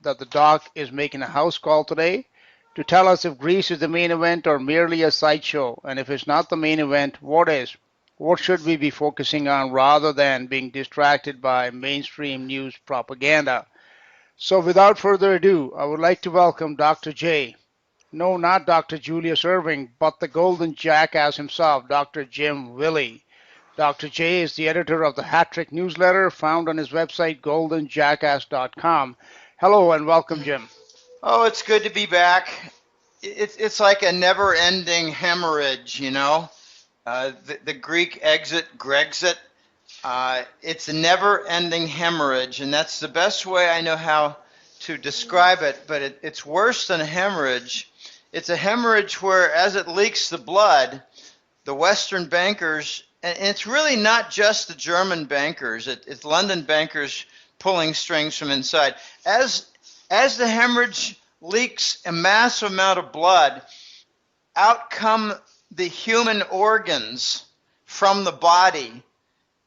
that the doc is making a house call today to tell us if Greece is the main event or merely a sideshow, and if it's not the main event, what is? What should we be focusing on rather than being distracted by mainstream news propaganda? So, without further ado, I would like to welcome Dr. J. No, not Dr. Julius Irving, but the golden jackass himself, Dr. Jim Willie. Dr. J is the editor of the Hat Trick newsletter found on his website, goldenjackass.com. Hello and welcome, Jim. Oh, it's good to be back. It's like a never-ending hemorrhage, you know. The Greek exit, Grexit. It's a never-ending hemorrhage, and that's the best way I know how to describe it. But it's worse than a hemorrhage. It's a hemorrhage where, as it leaks the blood, the Western bankers, and it's really not just the German bankers. It's London bankers pulling strings from inside. As the hemorrhage leaks a massive amount of blood, out come the human organs from the body,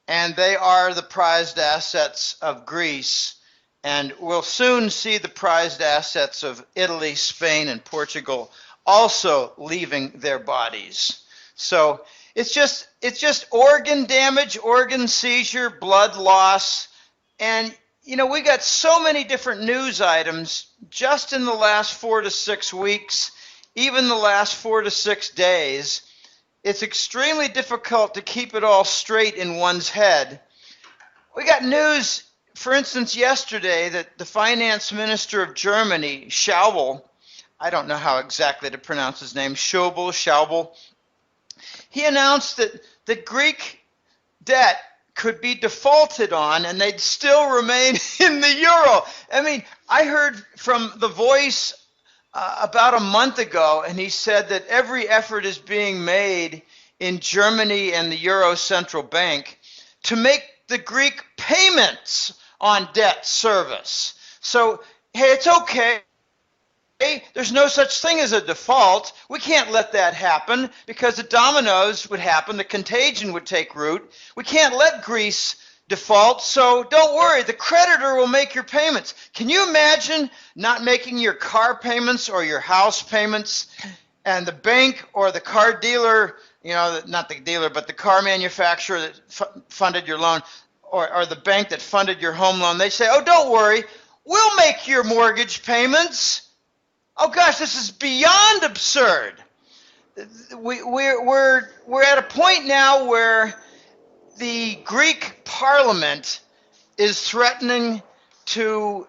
and they are the prized assets of Greece. And we'll soon see the prized assets of Italy, Spain, and Portugal also leaving their bodies. So it's just organ damage, organ seizure, blood loss, and you know, we got so many different news items just in the last 4 to 6 weeks, even the last 4 to 6 days. It's extremely difficult to keep it all straight in one's head. We got news, for instance, yesterday that the finance minister of Germany, Schäuble, I don't know how exactly to pronounce his name, Schäuble, he announced that the Greek debt could be defaulted on and they'd still remain in the euro. I mean, I heard from The Voice about a month ago, and he said that every effort is being made in Germany and the Euro Central Bank to make the Greek payments on debt service. So, hey, it's okay. There's no such thing as a default. We can't let that happen because the dominoes would happen, the contagion would take root. We can't let Greece default, so don't worry, the creditor will make your payments. Can you imagine not making your car payments or your house payments, and the bank or the car dealer, you know, not the dealer, but the car manufacturer that funded your loan, or the bank that funded your home loan, they say, oh, don't worry, we'll make your mortgage payments. Oh gosh, this is beyond absurd. We're at a point now where the Greek parliament is threatening to,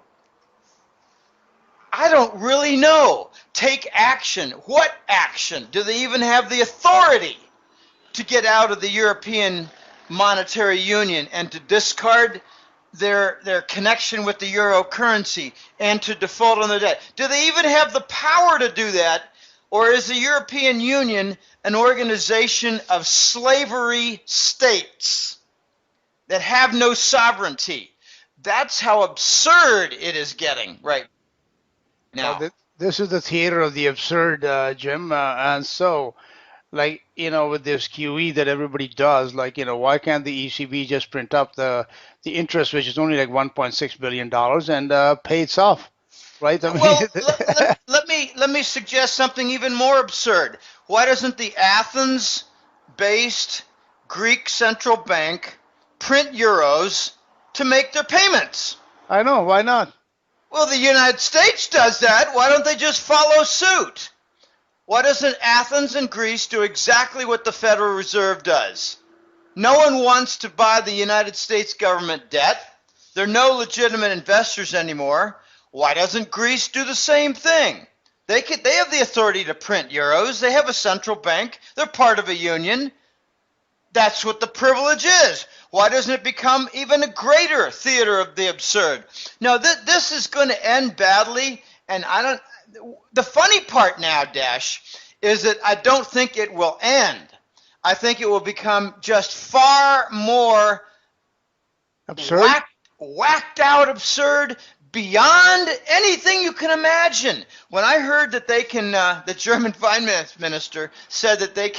I don't really know, take action. What action? Do they even have the authority to get out of the European Monetary Union and to discard their connection with the euro currency and to default on their debt? Do they even have the power to do that? Or is the European Union an organization of slavery states that have no sovereignty? That's how absurd it is getting right now. This is the theater of the absurd, Jim. And so, like, you know, with this QE that everybody does, like, you know, why can't the ECB just print up the interest, which is only like $1.6 billion, and pay itself, right? I mean, well, let me suggest something even more absurd. Why doesn't the Athens-based Greek central bank print euros to make their payments? I know, why not? Well, the United States does that. Why don't they just follow suit? Why doesn't Athens and Greece do exactly what the Federal Reserve does? No one wants to buy the United States government debt. There are no legitimate investors anymore. Why doesn't Greece do the same thing? They have the authority to print euros. They have a central bank. They're part of a union. That's what the privilege is. Why doesn't it become even a greater theater of the absurd? Now, this is going to end badly, and the funny part now, Dash, is that I don't think it will end. I think it will become just far more absurd, whacked out absurd, beyond anything you can imagine. When I heard that they can, the German finance minister said that they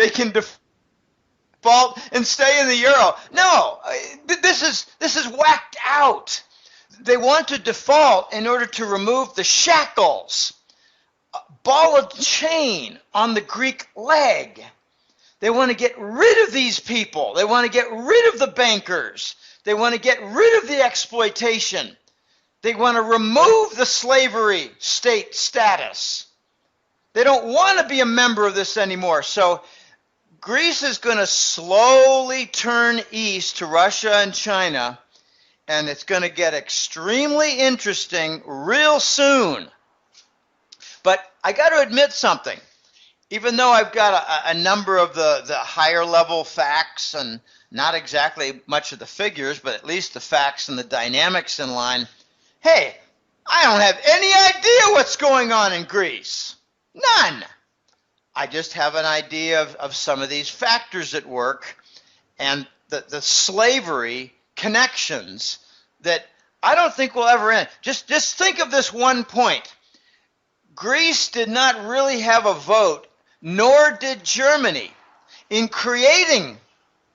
can default and stay in the euro. No, this is whacked out. They want to default in order to remove the shackles, ball and chain on the Greek leg. They want to get rid of these people. They want to get rid of the bankers. They want to get rid of the exploitation. They want to remove the slavery state status. They don't want to be a member of this anymore. So Greece is going to slowly turn east to Russia and China, and it's going to get extremely interesting real soon. But I got to admit something. Even though I've got a number of the higher level facts and not exactly much of the figures, but at least the facts and the dynamics in line, hey, I don't have any idea what's going on in Greece. None. I just have an idea of some of these factors at work and the slavery connections that I don't think will ever end. Just think of this one point. Greece did not really have a vote, nor did Germany, in creating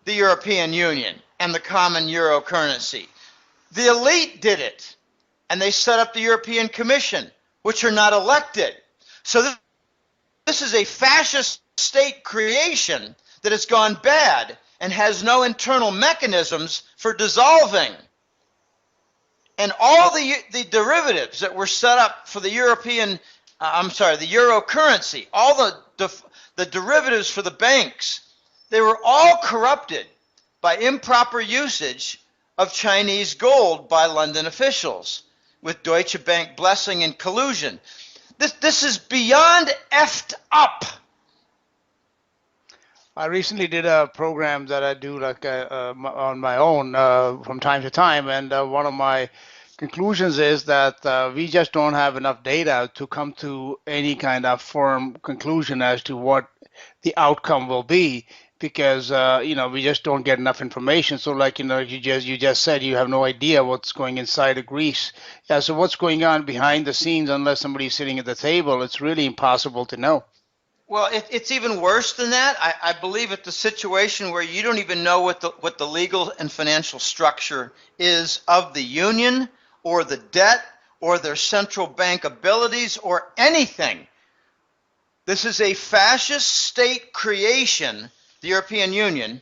the European Union and the common euro currency. The elite did it, and they set up the European Commission, which are not elected. So this is a fascist state creation that has gone bad and has no internal mechanisms for dissolving. And all the derivatives that were set up for the the euro currency, all the derivatives for the banks, they were all corrupted by improper usage of Chinese gold by London officials, with Deutsche Bank blessing and collusion. This is beyond effed up. I recently did a program that I do on my own from time to time, and one of my conclusions is that we just don't have enough data to come to any kind of firm conclusion as to what the outcome will be, because we just don't get enough information. So you just said, you have no idea what's going inside of Greece. Yeah, so what's going on behind the scenes, unless somebody's sitting at the table, it's really impossible to know. Well, it's even worse than that. I believe it's a situation where you don't even know what the legal and financial structure is of the union, or the debt, or their central bank abilities, or anything. This is a fascist state creation, the European Union,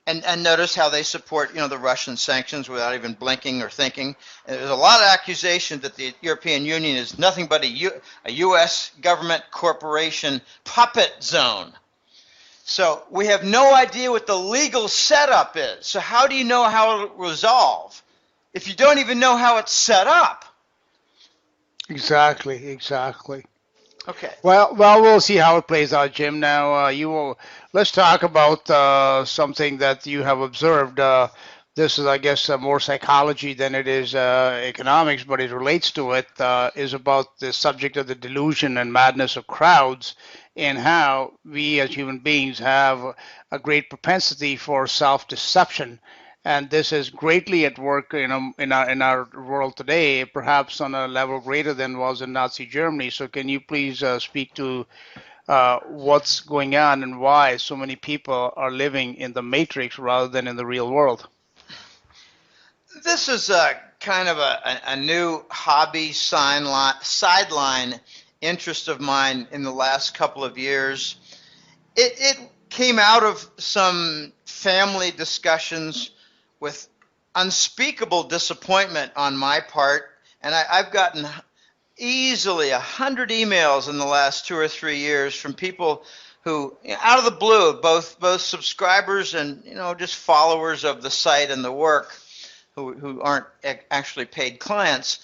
and notice how they support, the Russian sanctions without even blinking or thinking. And there's a lot of accusation that the European Union is nothing but a U.S. government corporation puppet zone. So we have no idea what the legal setup is. So how do you know how it will resolve if you don't even know how it's set up? Exactly. Okay. Well, we'll see how it plays out, Jim. Now, let's talk about something that you have observed. This is, I guess, more psychology than it is economics, but it relates to it. Is about the subject of the delusion and madness of crowds, and how we as human beings have a great propensity for self-deception. And this is greatly at work in our world today, perhaps on a level greater than was in Nazi Germany. So can you please speak to what's going on and why so many people are living in the matrix rather than in the real world? This is kind of a new hobby sideline interest of mine in the last couple of years. It came out of some family discussions with unspeakable disappointment on my part, and I've gotten easily 100 emails in the last 2 or 3 years from people who, out of the blue, both subscribers and just followers of the site and the work, who aren't actually paid clients,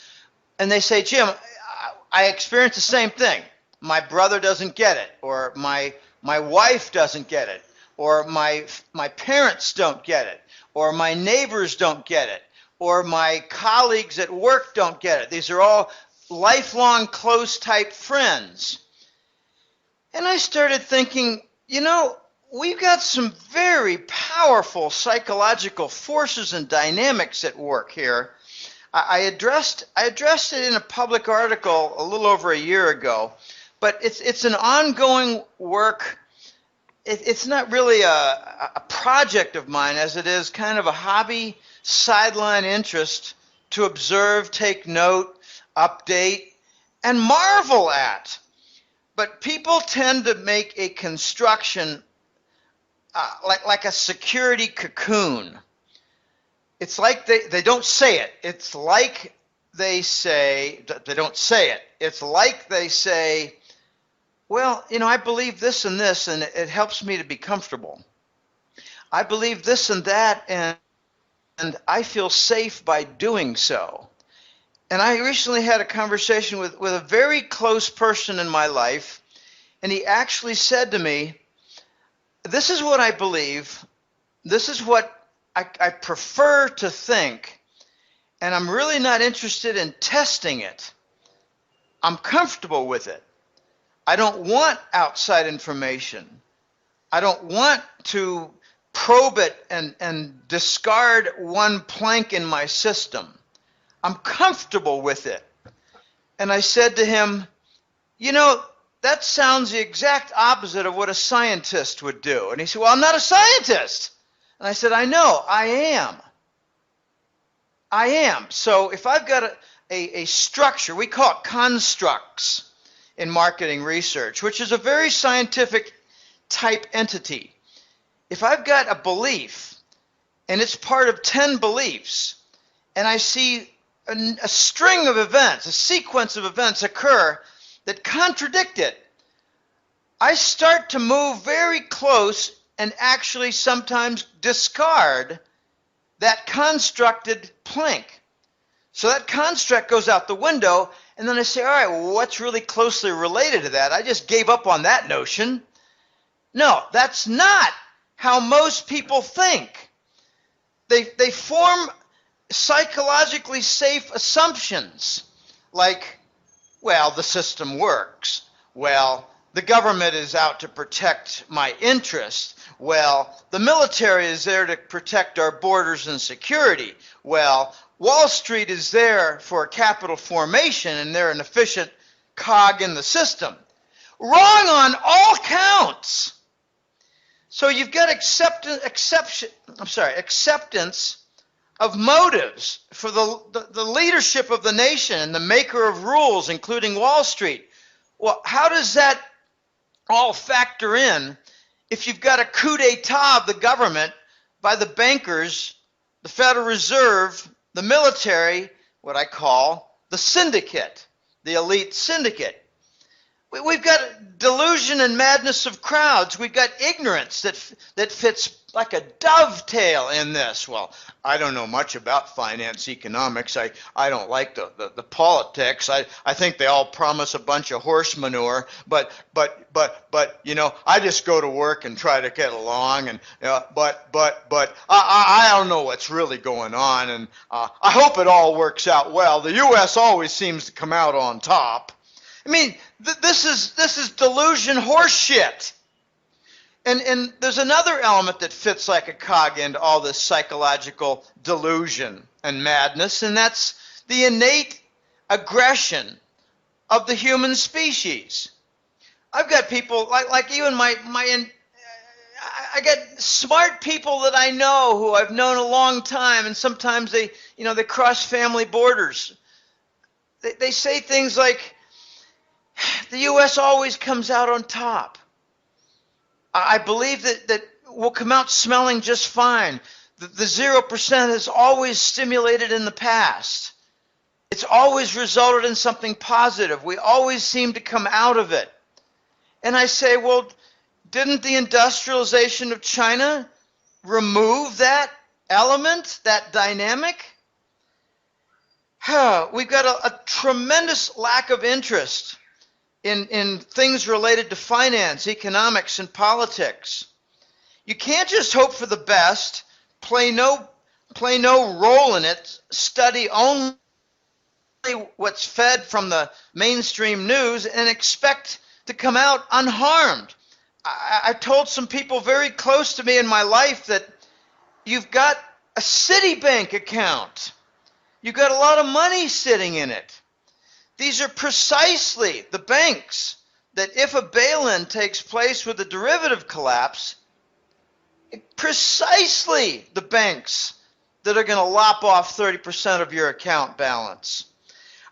and they say, Jim, I experienced the same thing. My brother doesn't get it, or my wife doesn't get it, or my parents don't get it, or my neighbors don't get it, or my colleagues at work don't get it. These are all lifelong close type friends. And I started thinking, we've got some very powerful psychological forces and dynamics at work here. I addressed it in a public article a little over a year ago, but it's an ongoing work. It's not really a project of mine as it is kind of a hobby sideline interest to observe, take note, update, and marvel at. But people tend to make a construction like a security cocoon. It's like they don't say it. It's like they say, they don't say it. It's like they say, well, I believe this and this, and it helps me to be comfortable. I believe this and that, and I feel safe by doing so. And I recently had a conversation with a very close person in my life, and he actually said to me, this is what I believe, this is what I prefer to think, and I'm really not interested in testing it. I'm comfortable with it. I don't want outside information. I don't want to probe it and discard one plank in my system. I'm comfortable with it. And I said to him, that sounds the exact opposite of what a scientist would do. And he said, well, I'm not a scientist. And I said, I know, I am. So if I've got a structure, we call it constructs in marketing research, which is a very scientific type entity. If I've got a belief and it's part of 10 beliefs, and I see a string of events, a sequence of events occur that contradict it, I start to move very close and actually sometimes discard that constructed plank. So that construct goes out the window, and then I say, all right, well, what's really closely related to that? I just gave up on that notion. No, that's not how most people think. They form psychologically safe assumptions like, well, the system works. Well, the government is out to protect my interests. Well, the military is there to protect our borders and security. Well, Wall Street is there for capital formation, and they're an efficient cog in the system. Wrong on all counts. So you've got acceptance of motives for the leadership of the nation and the maker of rules, including Wall Street. Well, how does that all factor in if you've got a coup d'etat of the government by the bankers, the Federal Reserve, the military, what I call the syndicate, the elite syndicate? We've got delusion and madness of crowds. We've got ignorance that fits like a dovetail in this. Well, I don't know much about finance, economics. I don't like the politics. I think they all promise a bunch of horse manure. But I just go to work and try to get along. And but I don't know what's really going on. And I hope it all works out well. The U.S. always seems to come out on top. I mean, this is delusion horse shit. And there's another element that fits like a cog into all this psychological delusion and madness, and that's the innate aggression of the human species. I've got people like even I got smart people that I know who I've known a long time, and sometimes they cross family borders. They say things like, the U.S. always comes out on top. I believe that we'll come out smelling just fine. The 0% has always stimulated in the past. It's always resulted in something positive. We always seem to come out of it. And I say, well, didn't the industrialization of China remove that element, that dynamic? We've got a tremendous lack of interest in things related to finance, economics, and politics. You can't just hope for the best, play no role in it, study only what's fed from the mainstream news, and expect to come out unharmed. I told some people very close to me in my life that you've got a Citibank account. You've got a lot of money sitting in it. These are precisely the banks that if a bail-in takes place with a derivative collapse, precisely the banks that are going to lop off 30% of your account balance.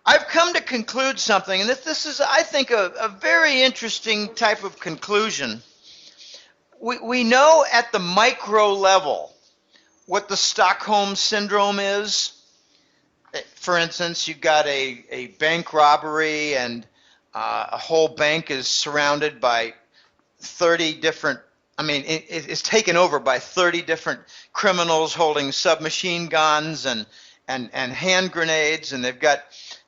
I've come to conclude something, and this is, I think, a very interesting type of conclusion. We know at the micro level what the Stockholm Syndrome is. For instance, you've got a bank robbery, and a whole bank is surrounded by 30 different, it's taken over by 30 different criminals holding submachine guns and hand grenades, and they've got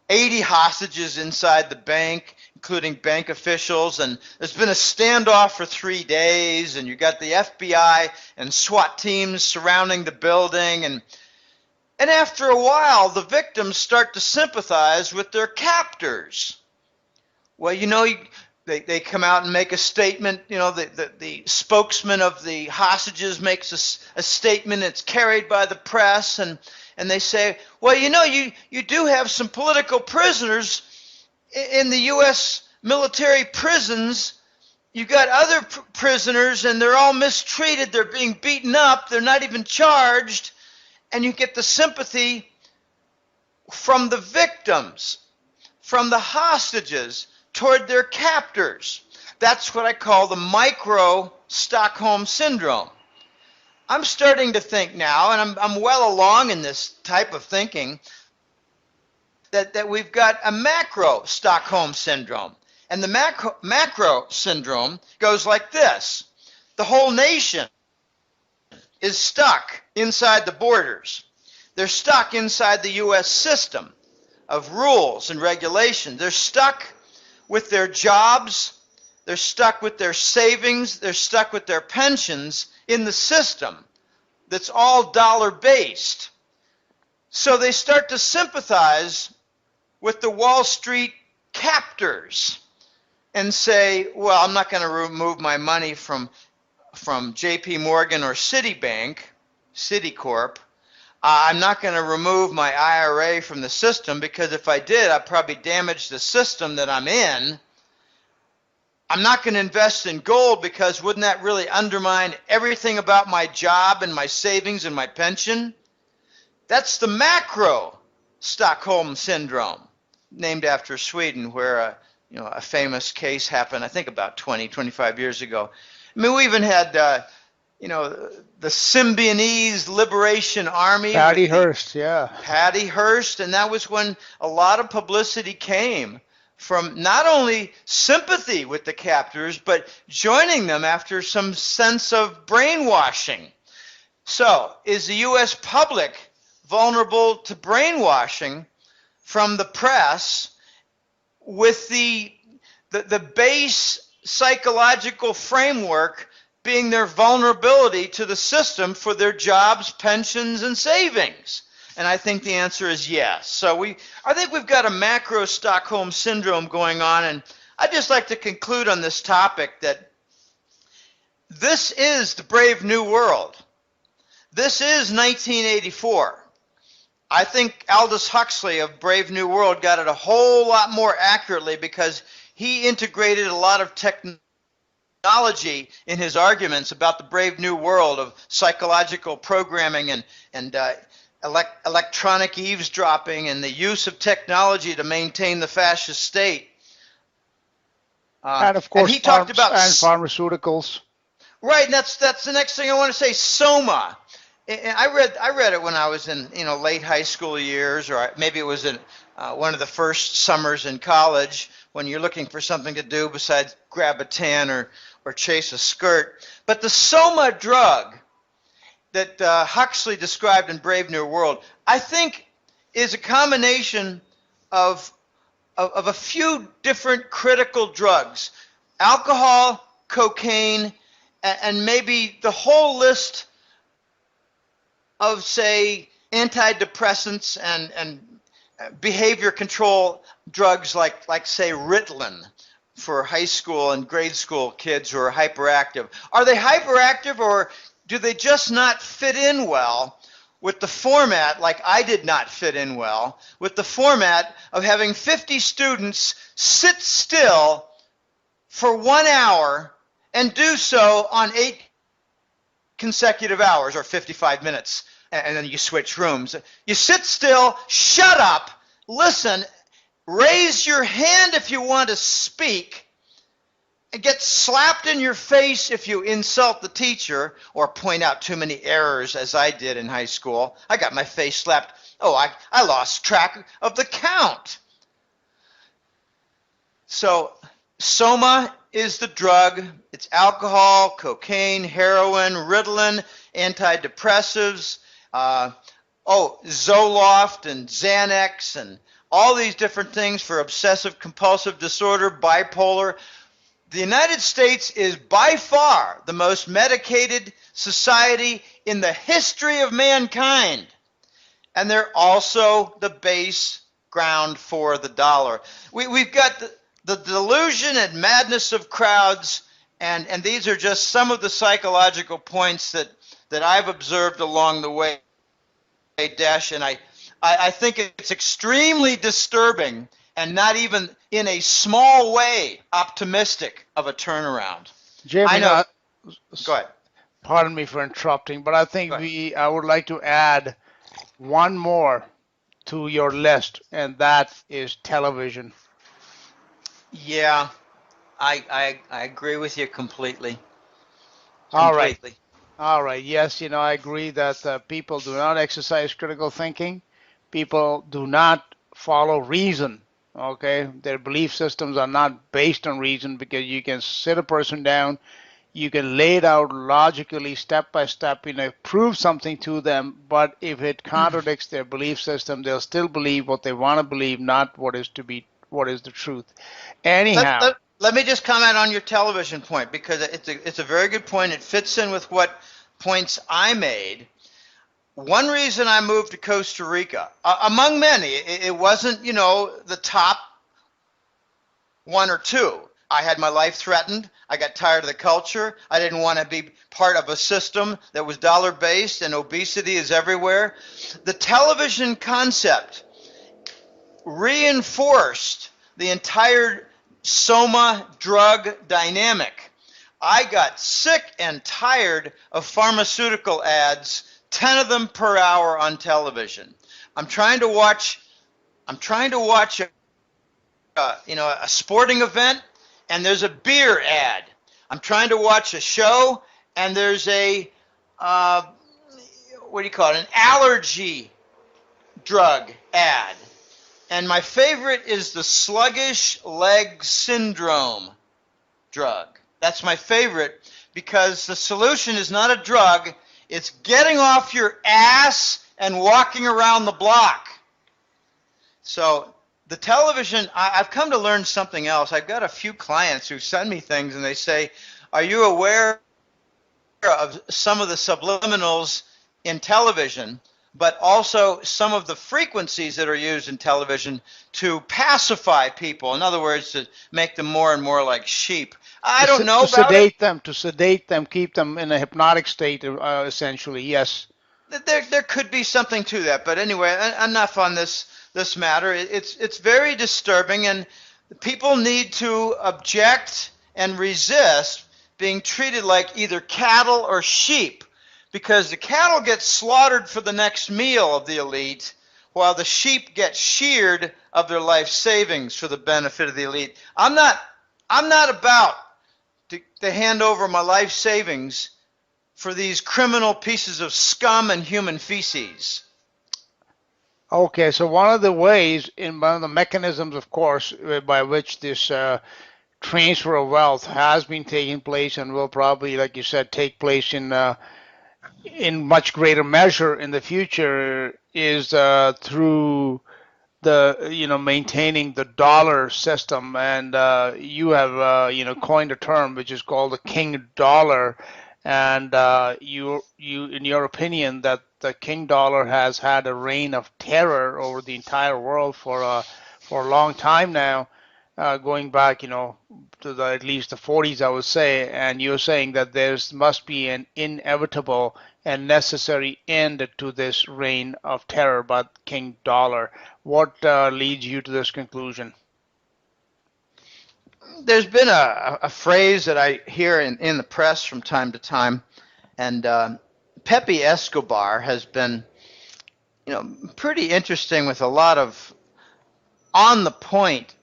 80 hostages inside the bank, including bank officials, and there's been a standoff for 3 days, and you've got the FBI and SWAT teams surrounding the building, and after a while, the victims start to sympathize with their captors. Well, they come out and make a statement. The spokesman of the hostages makes a statement. It's carried by the press, and they say, well, you do have some political prisoners in the U.S. military prisons. You've got other prisoners, and they're all mistreated. They're being beaten up. They're not even charged. And you get the sympathy from the victims, from the hostages, toward their captors. That's what I call the micro Stockholm Syndrome. I'm starting to think now, and I'm well along in this type of thinking, that we've got a macro Stockholm Syndrome. And the macro syndrome goes like this. The whole nation is stuck inside the borders. They're stuck inside the U.S. system of rules and regulations. They're stuck with their jobs. They're stuck with their savings. They're stuck with their pensions in the system that's all dollar-based. So they start to sympathize with the Wall Street captors and say, well, I'm not going to remove my money from J.P. Morgan or Citibank, Citicorp. I'm not going to remove my IRA from the system, because if I did, I'd probably damage the system that I'm in. I'm not going to invest in gold, because wouldn't that really undermine everything about my job and my savings and my pension? That's the macro Stockholm Syndrome, named after Sweden, where a famous case happened, I think about 25 years ago. We even had, the Symbionese Liberation Army. Patty Hearst, yeah. Patty Hearst, and that was when a lot of publicity came from not only sympathy with the captors, but joining them after some sense of brainwashing. So, is the U.S. public vulnerable to brainwashing from the press, with the base psychological framework being their vulnerability to the system for their jobs, pensions, and savings? And I think the answer is yes. So I think we've got a macro Stockholm Syndrome going on, and I'd just like to conclude on this topic that this is the brave new world. This is 1984. I think Aldous Huxley of Brave New World got it a whole lot more accurately, because he integrated a lot of technology in his arguments about the brave new world of psychological programming and electronic eavesdropping and the use of technology to maintain the fascist state. And of course, and he talked about pharmaceuticals. Right, and that's the next thing I want to say. Soma. And I read it when I was in late high school years, or maybe it was in one of the first summers in college, when you're looking for something to do besides grab a tan or chase a skirt. But the Soma drug that Huxley described in Brave New World, I think, is a combination of a few different critical drugs: alcohol, cocaine, and maybe the whole list of, say, antidepressants and behavior control drugs like say Ritalin for high school and grade school kids who are hyperactive. Are they hyperactive, or do they just not fit in well with the format, like I did not fit in well, with the format of having 50 students sit still for 1 hour and do so on 8 consecutive hours, or 55 minutes and then you switch rooms. You sit still, shut up, listen, raise your hand if you want to speak, and get slapped in your face if you insult the teacher or point out too many errors, as I did in high school. I got my face slapped. Oh, I lost track of the count. So Soma is the drug. It's alcohol, cocaine, heroin, Ritalin, antidepressives, Zoloft and Xanax and all these different things for obsessive compulsive disorder, bipolar. The United States is by far the most medicated society in the history of mankind. And they're also the base ground for the dollar. We've got the delusion and madness of crowds, and these are just some of the psychological points that I've observed along the way, Dash, and I think it's extremely disturbing and not even in a small way optimistic of a turnaround. Jim, I know. Go ahead. Pardon me for interrupting, but I think I would like to add one more to your list, and that is television. Yeah, I agree with you completely. All right. Yes, I agree that people do not exercise critical thinking. People do not follow reason. Okay, their belief systems are not based on reason, because you can sit a person down, you can lay it out logically, step by step, prove something to them, but if it contradicts their belief system, they'll still believe what they want to believe, not what is the truth. Anyhow. Let me just comment on your television point, because it's a very good point. It fits in with what points I made. One reason I moved to Costa Rica, among many, it wasn't, the top one or two. I had my life threatened. I got tired of the culture. I didn't want to be part of a system that was dollar-based, and obesity is everywhere. The television concept reinforced the entire Soma drug dynamic. I got sick and tired of pharmaceutical ads, 10 of them per hour on television. I'm trying to watch a sporting event, and there's a beer ad. I'm trying to watch a show, and there's an allergy drug ad. And my favorite is the sluggish leg syndrome drug. That's my favorite, because the solution is not a drug. It's getting off your ass and walking around the block. So the television, I've come to learn something else. I've got a few clients who send me things, and they say, are you aware of some of the subliminals in television, but also some of the frequencies that are used in television to pacify people? In other words, to make them more and more like sheep. I don't know about it. To sedate them, keep them in a hypnotic state, essentially, yes. There could be something to that, but anyway, enough on this matter. It's very disturbing, and people need to object and resist being treated like either cattle or sheep, because the cattle get slaughtered for the next meal of the elite, while the sheep get sheared of their life savings for the benefit of the elite. I'm not about to hand over my life savings for these criminal pieces of scum and human feces. Okay, so one of the mechanisms, of course, by which this transfer of wealth has been taking place and will probably, like you said, take place in much greater measure in the future is through the maintaining the dollar system, and you have coined a term which is called the king dollar, and you in your opinion that the king dollar has had a reign of terror over the entire world for a long time now, going back to at least the 40s, I would say, and you're saying that there must be an inevitable and necessary end to this reign of terror by King Dollar. What leads you to this conclusion? There's been a phrase that I hear in the press from time to time, and Pepe Escobar has been, pretty interesting with a lot of on the point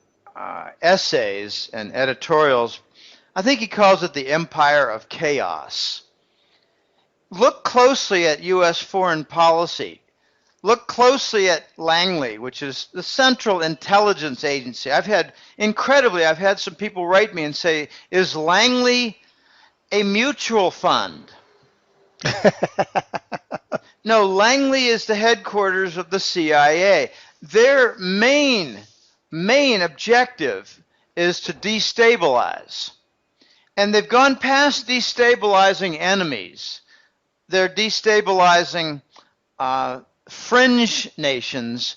essays and editorials. I think he calls it the Empire of Chaos. Look closely at U.S. foreign policy. Look closely at Langley, which is the Central Intelligence Agency. I've had some people write me and say, is Langley a mutual fund? No, Langley is the headquarters of the CIA. Their main objective is to destabilize. And they've gone past destabilizing enemies. They're destabilizing fringe nations,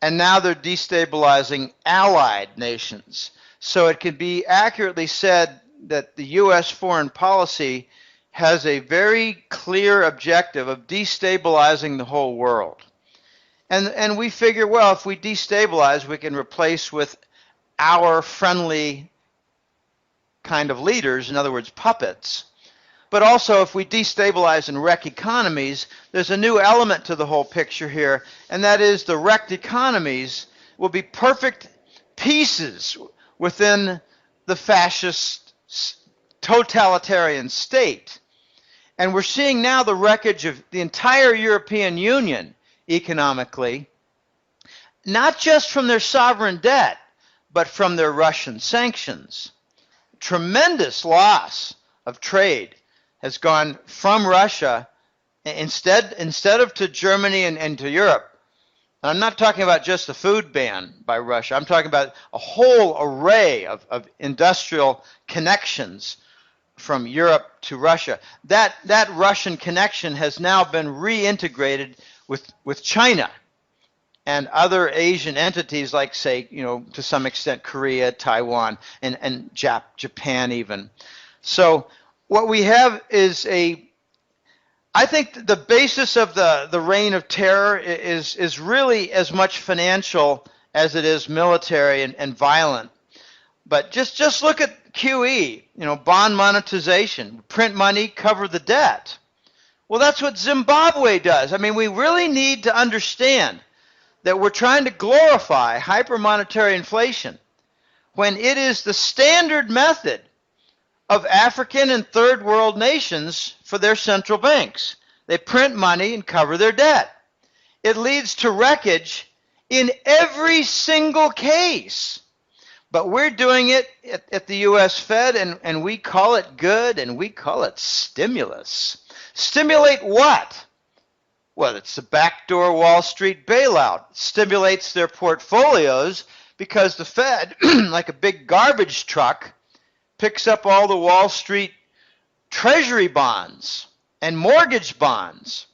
and now they're destabilizing allied nations. So it can be accurately said that the U.S. foreign policy has a very clear objective of destabilizing the whole world. And we figure, well, if we destabilize, we can replace with our friendly kind of leaders, in other words, puppets. But also, if we destabilize and wreck economies, there's a new element to the whole picture here, and that is the wrecked economies will be perfect pieces within the fascist totalitarian state. And we're seeing now the wreckage of the entire European Union economically, not just from their sovereign debt, but from their Russian sanctions. Tremendous loss of trade has gone from Russia instead of to Germany and to Europe. And I'm not talking about just the food ban by Russia. I'm talking about a whole array of industrial connections from Europe to Russia. That Russian connection has now been reintegrated with China and other Asian entities like, say, to some extent Korea, Taiwan, and Japan even. So what we have is I think the basis of the reign of terror is really as much financial as it is military and violent. But just look at QE, bond monetization, print money, cover the debt. Well, that's what Zimbabwe does. I mean, we really need to understand that we're trying to glorify hypermonetary inflation when it is the standard method of African and third world nations for their central banks. They print money and cover their debt. It leads to wreckage in every single case. But we're doing it at the U.S. Fed, and we call it good, and we call it stimulus. Stimulate what? Well, it's the backdoor Wall Street bailout. It stimulates their portfolios because the Fed, like a big garbage truck, picks up all the Wall Street treasury bonds and mortgage bonds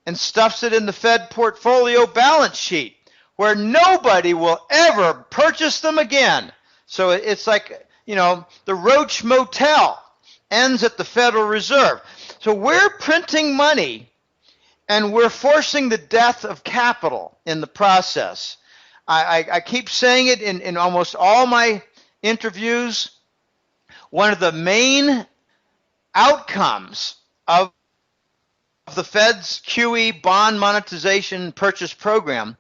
and stuffs it in the Fed portfolio balance sheet where nobody will ever purchase them again. So it's like, the Roach Motel ends at the Federal Reserve. So we're printing money and we're forcing the death of capital in the process. I keep saying it in almost all my interviews. One of the main outcomes of the Fed's QE bond monetization purchase program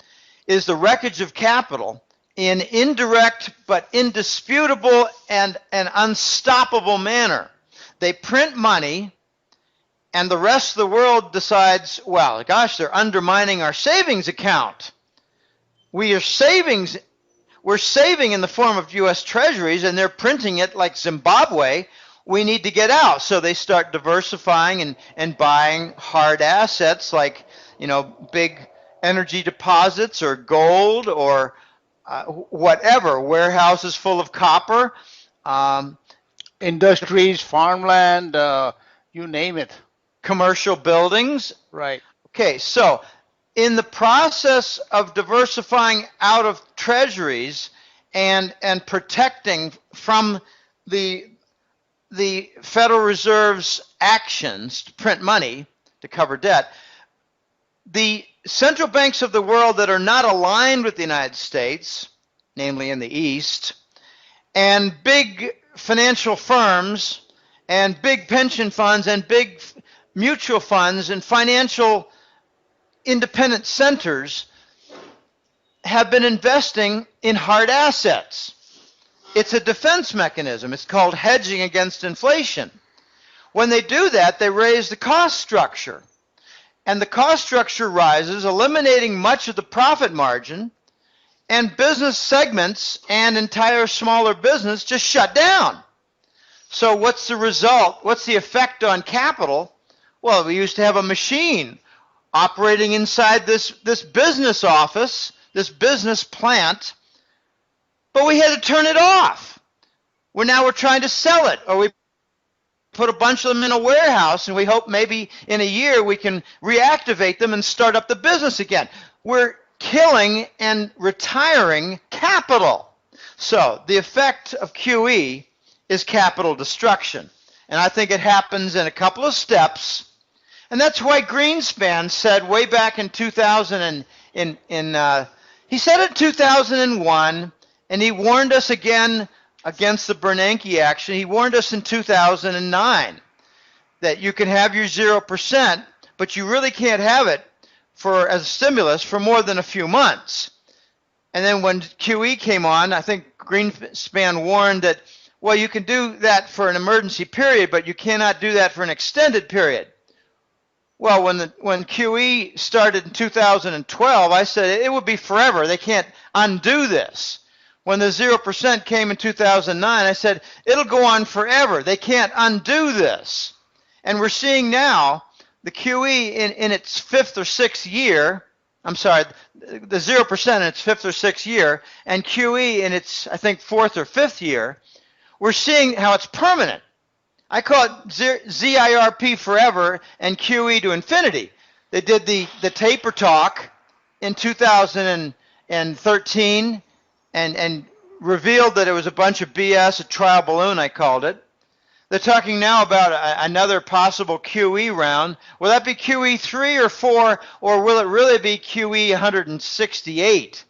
is the wreckage of capital in indirect but indisputable and an unstoppable manner. They print money, and the rest of the world decides, well, gosh, they're undermining our savings account. We're saving in the form of U.S. treasuries, and they're printing it like Zimbabwe. We need to get out. So they start diversifying and buying hard assets like, big energy deposits or gold or whatever, warehouses full of copper. Industries, farmland, you name it. Commercial buildings. Right. Okay, so in the process of diversifying out of treasuries and protecting from the Federal Reserve's actions to print money to cover debt, the central banks of the world that are not aligned with the United States, namely in the East, and big financial firms and big pension funds and big mutual funds and financial independent centers have been investing in hard assets. It's a defense mechanism. It's called hedging against inflation. When they do that, they raise the cost structure. And the cost structure rises, eliminating much of the profit margin, and business segments and entire smaller business just shut down. So what's the result? What's the effect on capital? Well, we used to have a machine operating inside this business office, this business plant, but we had to turn it off. Now we're trying to sell it, or we put a bunch of them in a warehouse, and we hope maybe in a year we can reactivate them and start up the business again. We're killing and retiring capital. So the effect of QE is capital destruction. And I think it happens in a couple of steps. And that's why Greenspan said way back in 2000, he said it in 2001, and he warned us again against the Bernanke action. He warned us in 2009 that you can have your 0%, but you really can't have it as a stimulus for more than a few months. And then when QE came on, I think Greenspan warned that, well, you can do that for an emergency period, but you cannot do that for an extended period. Well, when QE started in 2012, I said it would be forever. They can't undo this. When the 0% came in 2009, I said it'll go on forever. They can't undo this. And we're seeing now the QE in its fifth or sixth year, the 0% in its fifth or sixth year, and QE in its, I think, fourth or fifth year, we're seeing how it's permanent. I call it ZIRP forever and QE to infinity. They did the taper talk in 2013 and revealed that it was a bunch of BS, a trial balloon, I called it. They're talking now about another possible QE round. Will that be QE 3 or 4, or will it really be QE 168?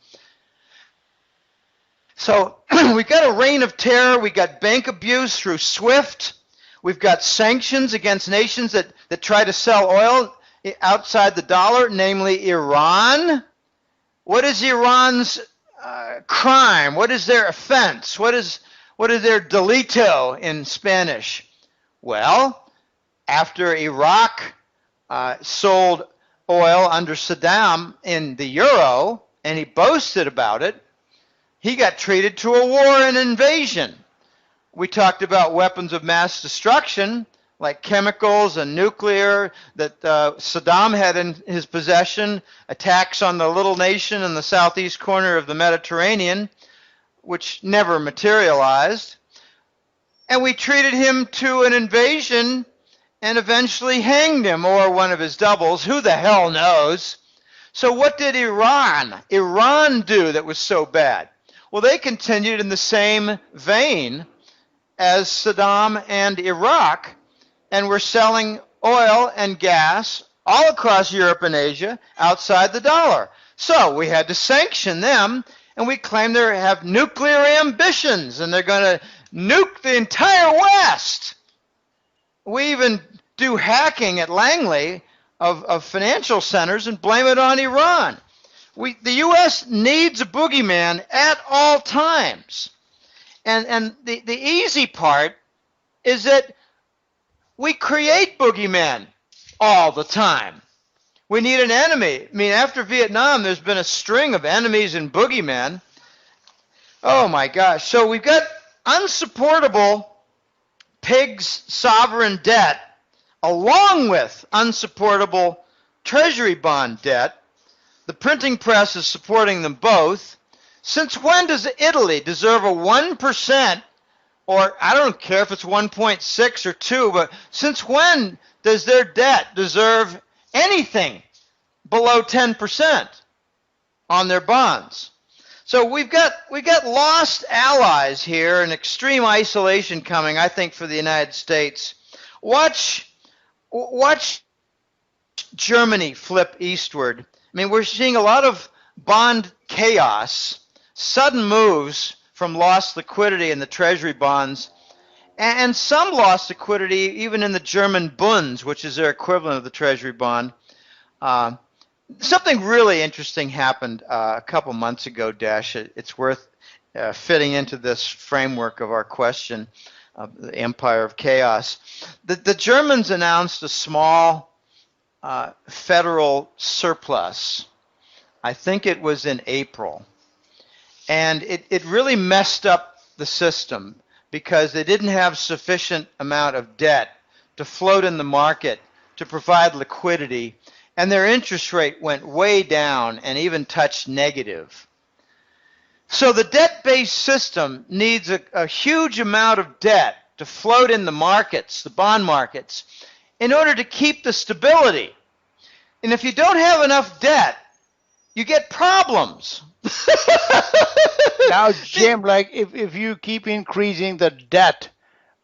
So we've got a reign of terror. We've got bank abuse through SWIFT. We've got sanctions against nations that try to sell oil outside the dollar, namely Iran. What is Iran's crime? What is their offense? What is their delito in Spanish? Well, after Iraq sold oil under Saddam in the euro, and he boasted about it, he got treated to a war and invasion. We talked about weapons of mass destruction, like chemicals and nuclear that Saddam had in his possession, attacks on the little nation in the southeast corner of the Mediterranean, which never materialized. And we treated him to an invasion and eventually hanged him, or one of his doubles. Who the hell knows? So what did Iran do that was so bad? Well, they continued in the same vein as Saddam and Iraq, and were selling oil and gas all across Europe and Asia outside the dollar. So we had to sanction them, and we claim they have nuclear ambitions, and they're going to nuke the entire West. We even do hacking at Langley of financial centers and blame it on Iran. The U.S. needs a boogeyman at all times. And the easy part is that we create boogeymen all the time. We need an enemy. I mean, after Vietnam, there's been a string of enemies and boogeymen. Oh, my gosh. So we've got unsupportable pigs' sovereign debt along with unsupportable treasury bond debt. The printing press is supporting them both. Since when does Italy deserve a 1%, or I don't care if it's 1.6 or 2, but since when does their debt deserve anything below 10% on their bonds? So we've got lost allies here and extreme isolation coming, I think, for the United States. Watch Germany flip eastward. I mean, we're seeing a lot of bond chaos, sudden moves from lost liquidity in the treasury bonds, and some lost liquidity even in the German Bunds, which is their equivalent of the Treasury bond. Something really interesting happened a couple months ago, Dash. It's worth fitting into this framework of our question of the empire of chaos. The Germans announced a small federal surplus. I think it was in April. And it really messed up the system because they didn't have sufficient amount of debt to float in the market to provide liquidity, and their interest rate went way down and even touched negative. So the debt-based system needs a huge amount of debt to float in the markets, the bond markets, in order to keep the stability. And if you don't have enough debt, you get problems. Now, Jim, like if you keep increasing the debt,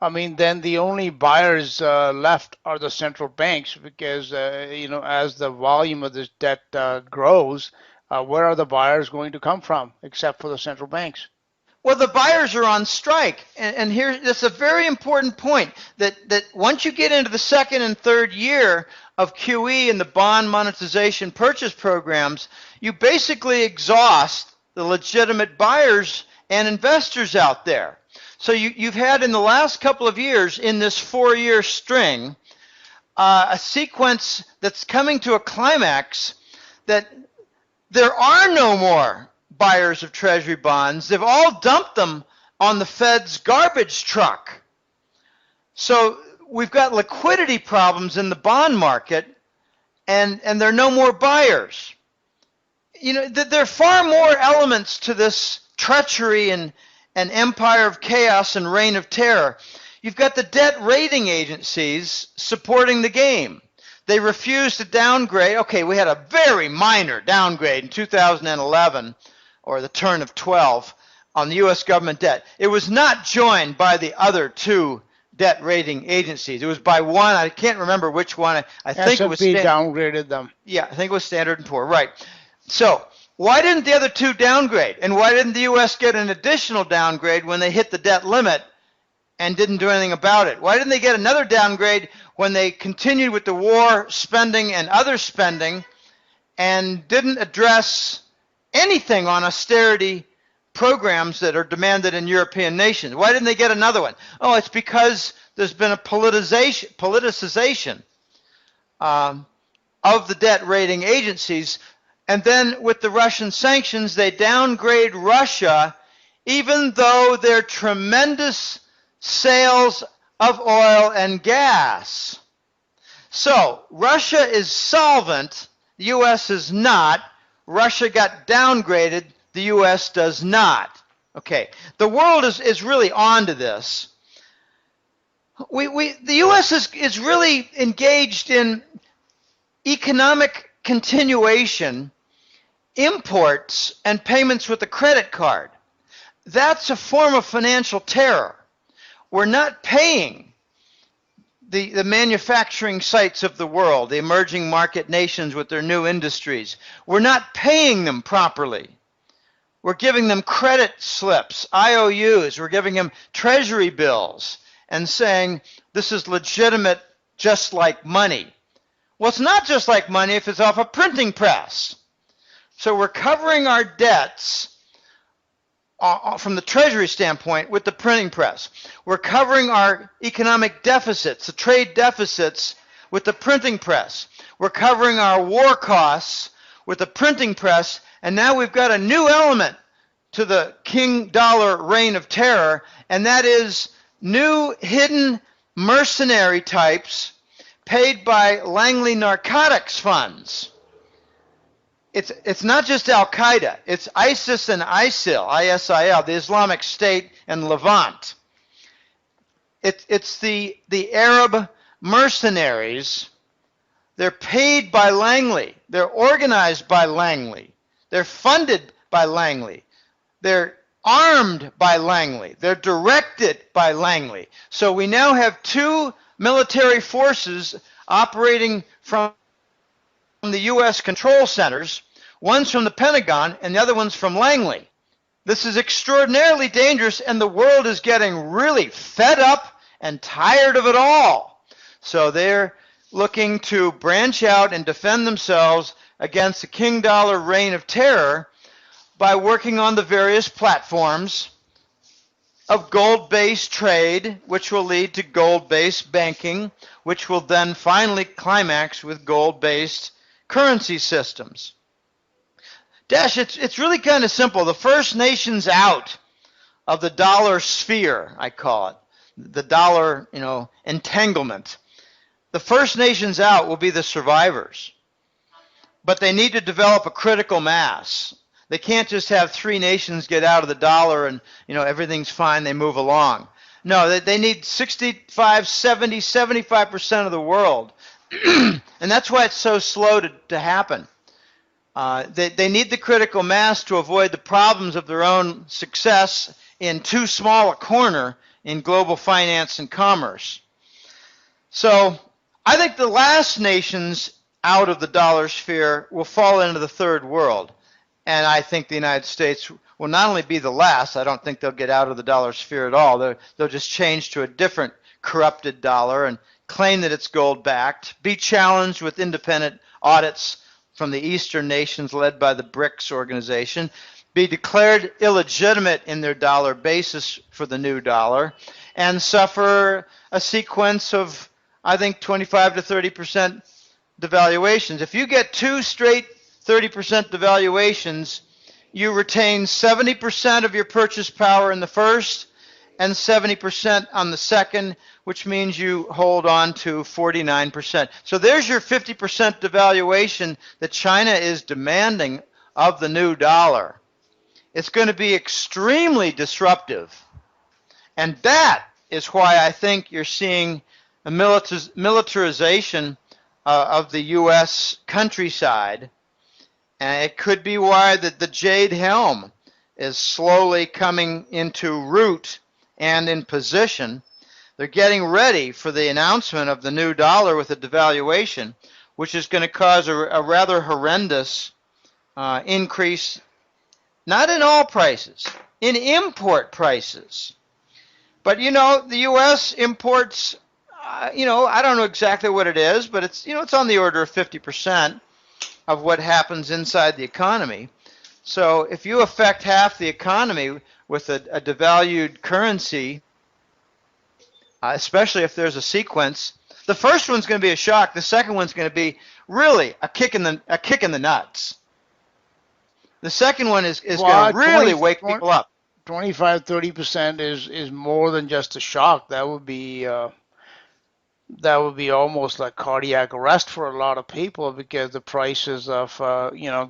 I mean, then the only buyers left are the central banks because, as the volume of this debt grows, where are the buyers going to come from except for the central banks? Well, the buyers are on strike. And here, that's a very important point, that once you get into the second and third year of QE and the bond monetization purchase programs, you basically exhaust the legitimate buyers and investors out there. So you've had in the last couple of years, in this 4-year string, a sequence that's coming to a climax that there are no more buyers of Treasury bonds. They've all dumped them on the Fed's garbage truck. So we've got liquidity problems in the bond market, and there are no more buyers. There are far more elements to this treachery and empire of chaos and reign of terror. You've got the debt rating agencies supporting the game. They refuse to downgrade. Okay, we had a very minor downgrade in 2011, or the turn of 12, on the U.S. government debt. It was not joined by the other two debt rating agencies. It was by one. I can't remember which one. I think it was downgraded them. Yeah, I think it was Standard & Poor. Right. So why didn't the other two downgrade? And why didn't the U.S. get an additional downgrade when they hit the debt limit and didn't do anything about it? Why didn't they get another downgrade when they continued with the war spending and other spending and didn't address anything on austerity programs that are demanded in European nations? Why didn't they get another one? Oh, it's because there's been a politicization of the debt rating agencies. And then with the Russian sanctions, they downgrade Russia, even though they're tremendous sales of oil and gas. So Russia is solvent, the U.S. is not. Russia got downgraded, the U.S. does not. Okay, the world is really on to this. The U.S. is really engaged in economic continuation, imports, and payments with a credit card. That's a form of financial terror. We're not paying the manufacturing sites of the world, the emerging market nations with their new industries. We're not paying them properly. We're giving them credit slips, IOUs. We're giving them treasury bills and saying this is legitimate, just like money. Well, it's not just like money if it's off a printing press. So we're covering our debts from the Treasury standpoint with the printing press. We're covering our economic deficits, the trade deficits, with the printing press. We're covering our war costs with the printing press, and now we've got a new element to the King Dollar reign of terror, and that is new hidden mercenary types paid by Langley narcotics funds. It's not just Al-Qaeda. It's ISIS and ISIL, I-S-I-L, the Islamic State and Levant. It's the Arab mercenaries. They're paid by Langley. They're organized by Langley. They're funded by Langley. They're armed by Langley. They're directed by Langley. So we now have two military forces operating from the U.S. control centers. One's from the Pentagon and the other one's from Langley. This is extraordinarily dangerous, and the world is getting really fed up and tired of it all. So they're looking to branch out and defend themselves against the king dollar reign of terror by working on the various platforms of gold-based trade, which will lead to gold-based banking, which will then finally climax with gold-based currency systems. Dash, it's really kind of simple. The first nations out of the dollar sphere, I call it, the dollar, entanglement. The first nations out will be the survivors. But they need to develop a critical mass. They can't just have 3 nations get out of the dollar and, everything's fine, they move along. No, they need 65, 70, 75% of the world. And that's why it's so slow to happen. They need the critical mass to avoid the problems of their own success in too small a corner in global finance and commerce. So I think the last nations out of the dollar sphere will fall into the third world. And I think the United States will not only be the last, I don't think they'll get out of the dollar sphere at all. They'll just change to a different corrupted dollar and claim that it's gold-backed, be challenged with independent audits from the Eastern nations led by the BRICS organization, be declared illegitimate in their dollar basis for the new dollar, and suffer a sequence of, I think, 25 to 30% devaluations. If you get 2 straight 30% devaluations, you retain 70% of your purchase power in the first and 70% on the second, which means you hold on to 49%. So there's your 50% devaluation that China is demanding of the new dollar. It's going to be extremely disruptive. And that is why I think you're seeing a militarization of the U.S. countryside. And it could be why the Jade Helm is slowly coming into root and in position. They're getting ready for the announcement of the new dollar with a devaluation, which is going to cause a rather horrendous increase, not in all prices, in import prices. But, the U.S. imports, I don't know exactly what it is, but it's, it's on the order of 50% of what happens inside the economy. So if you affect half the economy with a devalued currency, especially if there's a sequence, the first one's going to be a shock. The second one's going to be really a kick in the nuts. The second one is going to really wake people up. 25, 30% is more than just a shock. That would be almost like cardiac arrest for a lot of people, because the prices of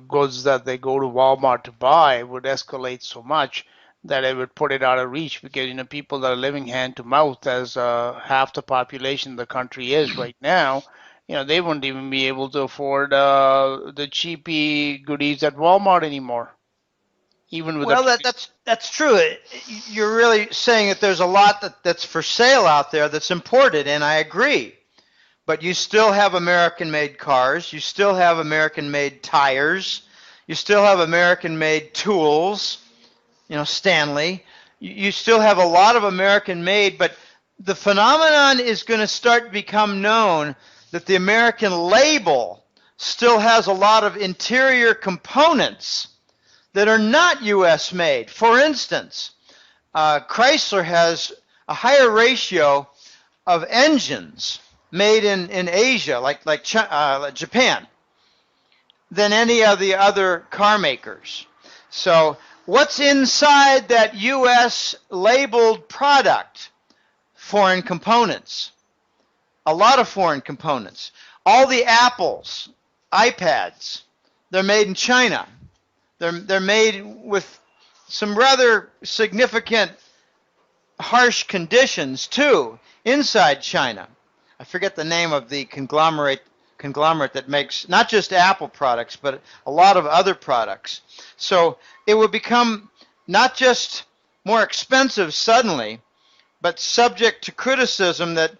goods that they go to Walmart to buy would escalate so much that it would put it out of reach, because people that are living hand to mouth, as half the population of the country is right now, they wouldn't even be able to afford the cheapy goodies at Walmart anymore. Even with that's true. You're really saying that there's a lot that's for sale out there that's imported, and I agree. But you still have American-made cars. You still have American-made tires. You still have American-made tools. Stanley. You still have a lot of American-made, but the phenomenon is going to start to become known that the American label still has a lot of interior components that are not U.S. made. For instance, Chrysler has a higher ratio of engines made in Asia, like Japan, than any of the other car makers. So what's inside that U.S. labeled product? Foreign components. A lot of foreign components. All the Apples, iPads, they're made in China. They're made with some rather significant harsh conditions too inside China. I forget the name of the conglomerate that makes not just Apple products, but a lot of other products. So it will become not just more expensive suddenly, but subject to criticism that,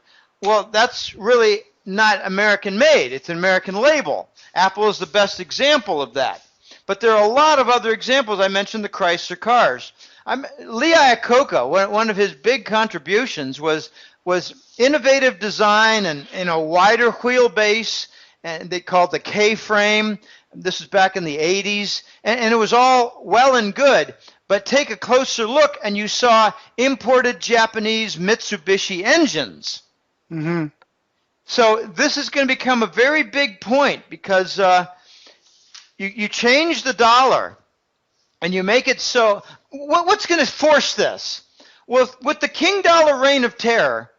well, that's really not American made. It's an American label. Apple is the best example of that. But there are a lot of other examples. I mentioned the Chrysler cars. Lee Iacocca, one of his big contributions was was innovative design and a wider wheelbase, and they called the K-frame. This is back in the 80s, and it was all well and good. But take a closer look, and you saw imported Japanese Mitsubishi engines. Mm-hmm. So this is going to become a very big point because you change the dollar and you make it so. What's going to force this? Well, with the King Dollar reign of terror,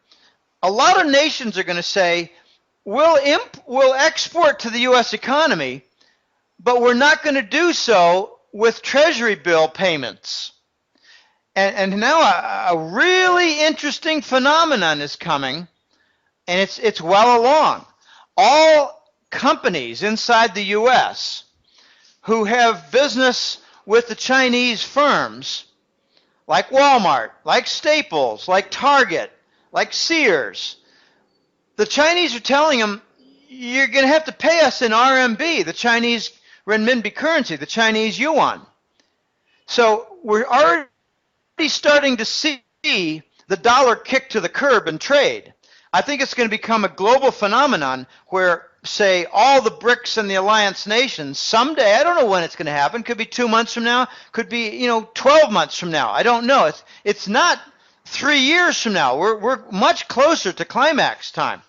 a lot of nations are going to say, we'll export to the U.S. economy, but we're not going to do so with Treasury bill payments. And now a really interesting phenomenon is coming, and it's well along. All companies inside the U.S. who have business with the Chinese firms, like Walmart, like Staples, like Target, like Sears, the Chinese are telling them, you're going to have to pay us in RMB, the Chinese renminbi currency, the Chinese yuan. So we're already starting to see the dollar kick to the curb in trade. I think it's going to become a global phenomenon where, say, all the BRICS and the alliance nations, someday, I don't know when it's going to happen, could be 2 months from now, could be 12 months from now. I don't know. It's not 3 years from now. We're much closer to climax time.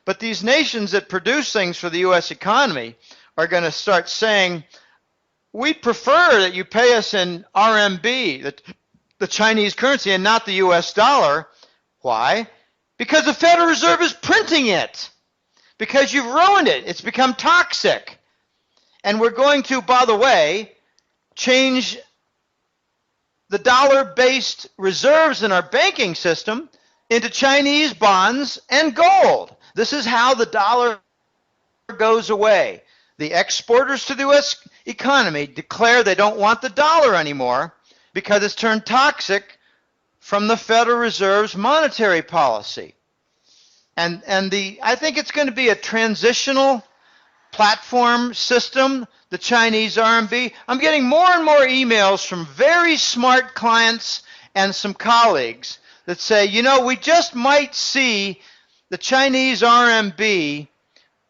But these nations that produce things for the U.S. economy are going to start saying, we prefer that you pay us in RMB, the Chinese currency, and not the U.S. dollar. Why? Because the Federal Reserve is printing it. Because you've ruined it. It's become toxic. And we're going to, by the way, change the dollar-based reserves in our banking system into Chinese bonds and gold. This is how the dollar goes away. The exporters to the U.S. economy declare they don't want the dollar anymore because it's turned toxic from the Federal Reserve's monetary policy. And I think it's going to be a transitional platform system, the Chinese RMB. I'm getting more and more emails from very smart clients and some colleagues that say, we just might see the Chinese RMB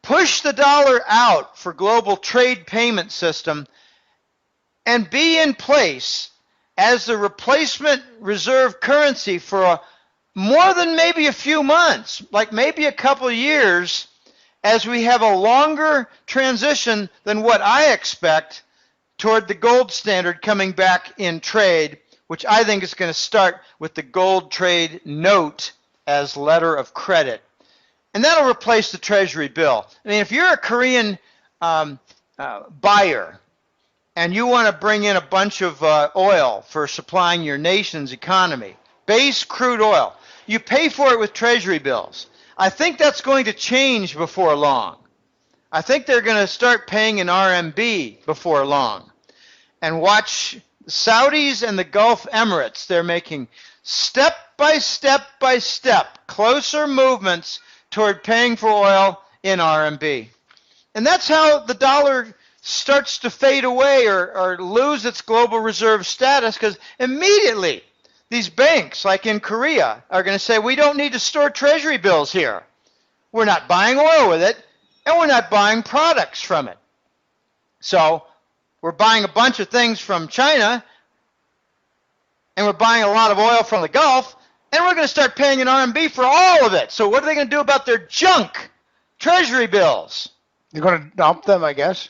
push the dollar out for global trade payment system and be in place as the replacement reserve currency for more than maybe a few months, like maybe a couple of years, as we have a longer transition than what I expect toward the gold standard coming back in trade, which I think is going to start with the gold trade note as letter of credit. And that'll replace the Treasury bill. I mean, if you're a Korean buyer and you want to bring in a bunch of oil for supplying your nation's economy, base crude oil, you pay for it with Treasury bills. I think that's going to change before long. I think they're going to start paying in RMB before long. And watch Saudis and the Gulf Emirates. They're making step by step closer movements toward paying for oil in RMB. And that's how the dollar starts to fade away or lose its global reserve status, because immediately these banks, like in Korea, are going to say, we don't need to store Treasury bills here. We're not buying oil with it, and we're not buying products from it. So we're buying a bunch of things from China, and we're buying a lot of oil from the Gulf, and we're going to start paying in RMB for all of it. So what are they going to do about their junk Treasury bills? You're going to dump them, I guess.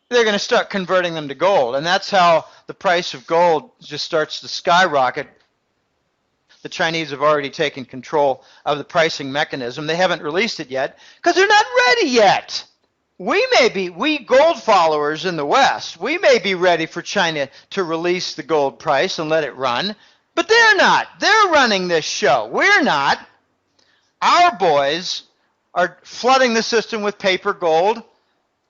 They're going to start converting them to gold, and that's how the price of gold just starts to skyrocket. The Chinese have already taken control of the pricing mechanism. They haven't released it yet because they're not ready yet. We gold followers in the West, we may be ready for China to release the gold price and let it run, but they're not. They're running this show. We're not. Our boys are flooding the system with paper gold,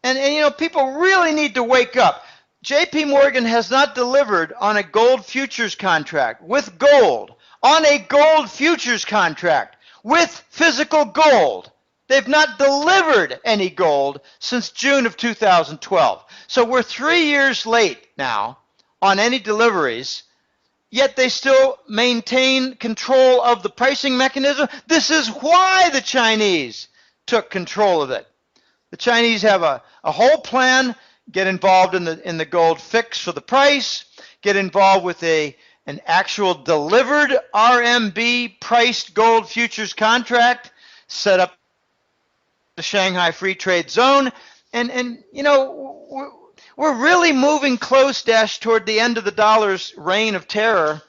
and people really need to wake up. J.P. Morgan has not delivered on a gold futures contract with gold, on a gold futures contract with physical gold. They've not delivered any gold since June of 2012. So we're 3 years late now on any deliveries. yet they still maintain control of the pricing mechanism. This is why the Chinese took control of it. The Chinese have a whole plan, get involved in the gold fix for the price, get involved with an actual delivered RMB priced gold futures contract, set up the Shanghai Free Trade Zone, and you know, we're really moving close, Dash, toward the end of the dollar's reign of terror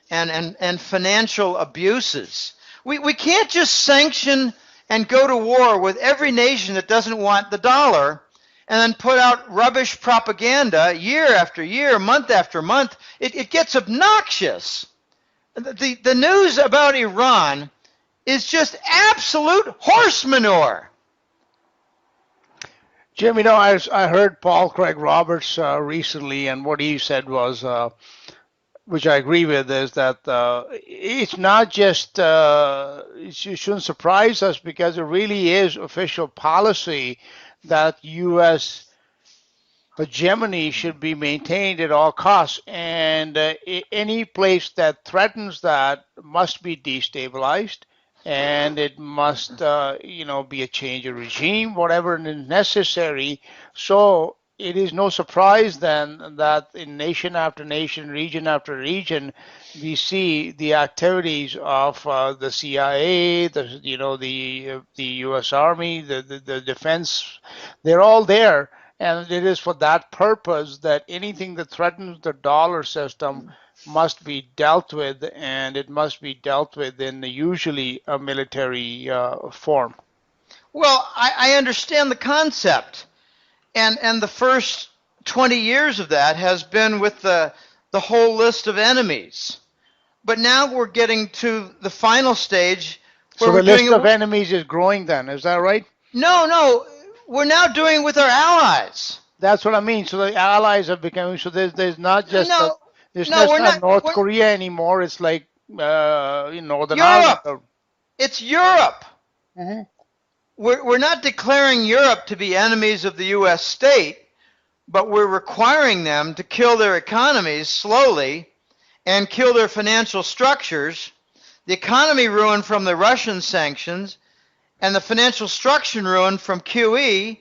and financial abuses. We can't just sanction and go to war with every nation that doesn't want the dollar and then put out rubbish propaganda year after year, month after month. It gets obnoxious. The news about Iran is just absolute horse manure. Jim, you know, I heard Paul Craig Roberts recently, and what he said was, which I agree with, is that it's not just, it shouldn't surprise us because it really is official policy that U.S. hegemony should be maintained at all costs, and any place that threatens that must be destabilized, and it must, be a change of regime, whatever is necessary. So it is no surprise then that in nation after nation, region after region, we see the activities of the CIA, the U.S. Army, the defense. They're all there. And it is for that purpose that anything that threatens the dollar system must be dealt with, and it must be dealt with in usually a military form. Well, I understand the concept, and the first 20 years of that has been with the whole list of enemies. But now we're getting to the final stage where so the list of enemies is growing then, is that right? No, we're now doing it with our allies. That's what I mean. So the allies are becoming, so there's not just not North Korea anymore. It's like Northern Europe. Ireland. It's Europe. Mm-hmm. We're not declaring Europe to be enemies of the U.S. state, but we're requiring them to kill their economies slowly and kill their financial structures. The economy ruined from the Russian sanctions, and the financial structure ruined from QE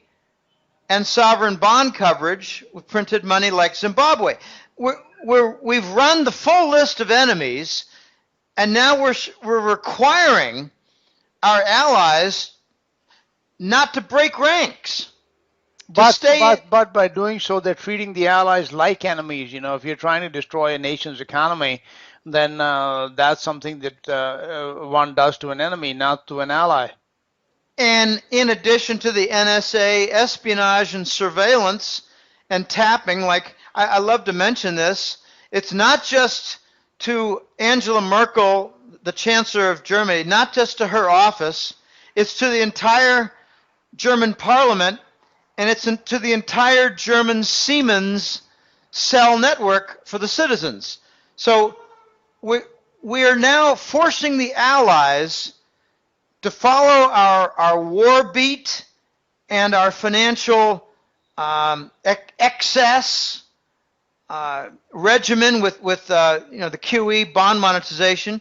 and sovereign bond coverage with printed money like Zimbabwe. We've run the full list of enemies, and now we're requiring our allies not to break ranks. But by doing so, they're treating the allies like enemies. You know, if you're trying to destroy a nation's economy, then that's something that one does to an enemy, not to an ally. And in addition to the NSA espionage and surveillance and tapping, like I love to mention this, it's not just to Angela Merkel, the Chancellor of Germany, not just to her office, it's to the entire German parliament, and it's to the entire German Siemens cell network for the citizens. So we are now forcing the allies to follow our war beat and our financial excess regimen with the QE bond monetization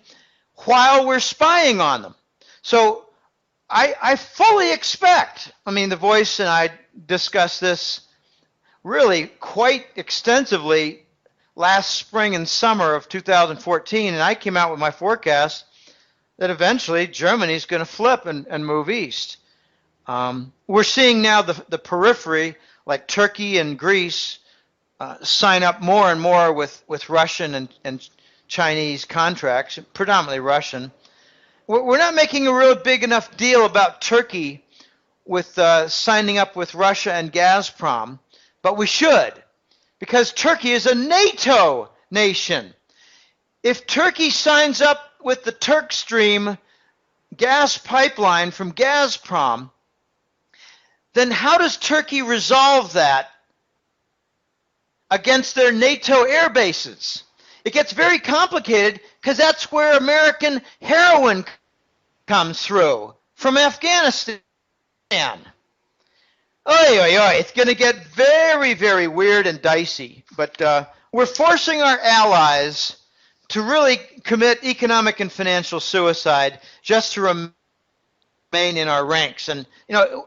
while we're spying on them. So I fully expect, the Voice and I discussed this really quite extensively last spring and summer of 2014, and I came out with my forecast that eventually Germany's going to flip and move east. We're seeing now the periphery, like Turkey and Greece, sign up more and more with Russian and Chinese contracts, predominantly Russian. We're not making a real big enough deal about Turkey with signing up with Russia and Gazprom, but we should, because Turkey is a NATO nation. If Turkey signs up with the Turkstream gas pipeline from Gazprom, then how does Turkey resolve that against their NATO air bases? It gets very complicated because that's where American heroin comes through, from Afghanistan. It's going to get very, very weird and dicey. But we're forcing our allies to really commit economic and financial suicide just to remain in our ranks. And,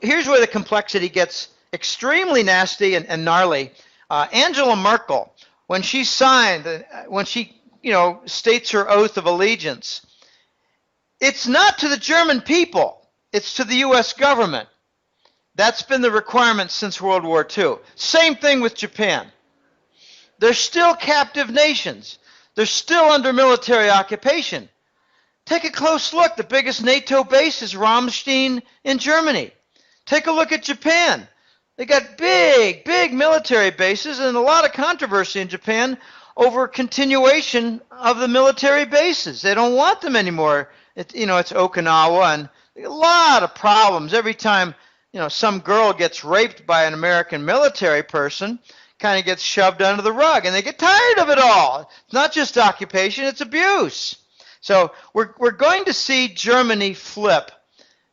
here's where the complexity gets extremely nasty and gnarly. Angela Merkel, when she signed, when she, states her oath of allegiance, it's not to the German people, it's to the U.S. government. That's been the requirement since World War II. Same thing with Japan. They're still captive nations. They're still under military occupation. Take a close look. The biggest NATO base is Ramstein in Germany. Take a look at Japan. They got big, big military bases and a lot of controversy in Japan over continuation of the military bases. They don't want them anymore. It's Okinawa, and a lot of problems. Every time, some girl gets raped by an American military person, kind of gets shoved under the rug, and they get tired of it all. It's not just occupation, it's abuse. So we're going to see Germany flip,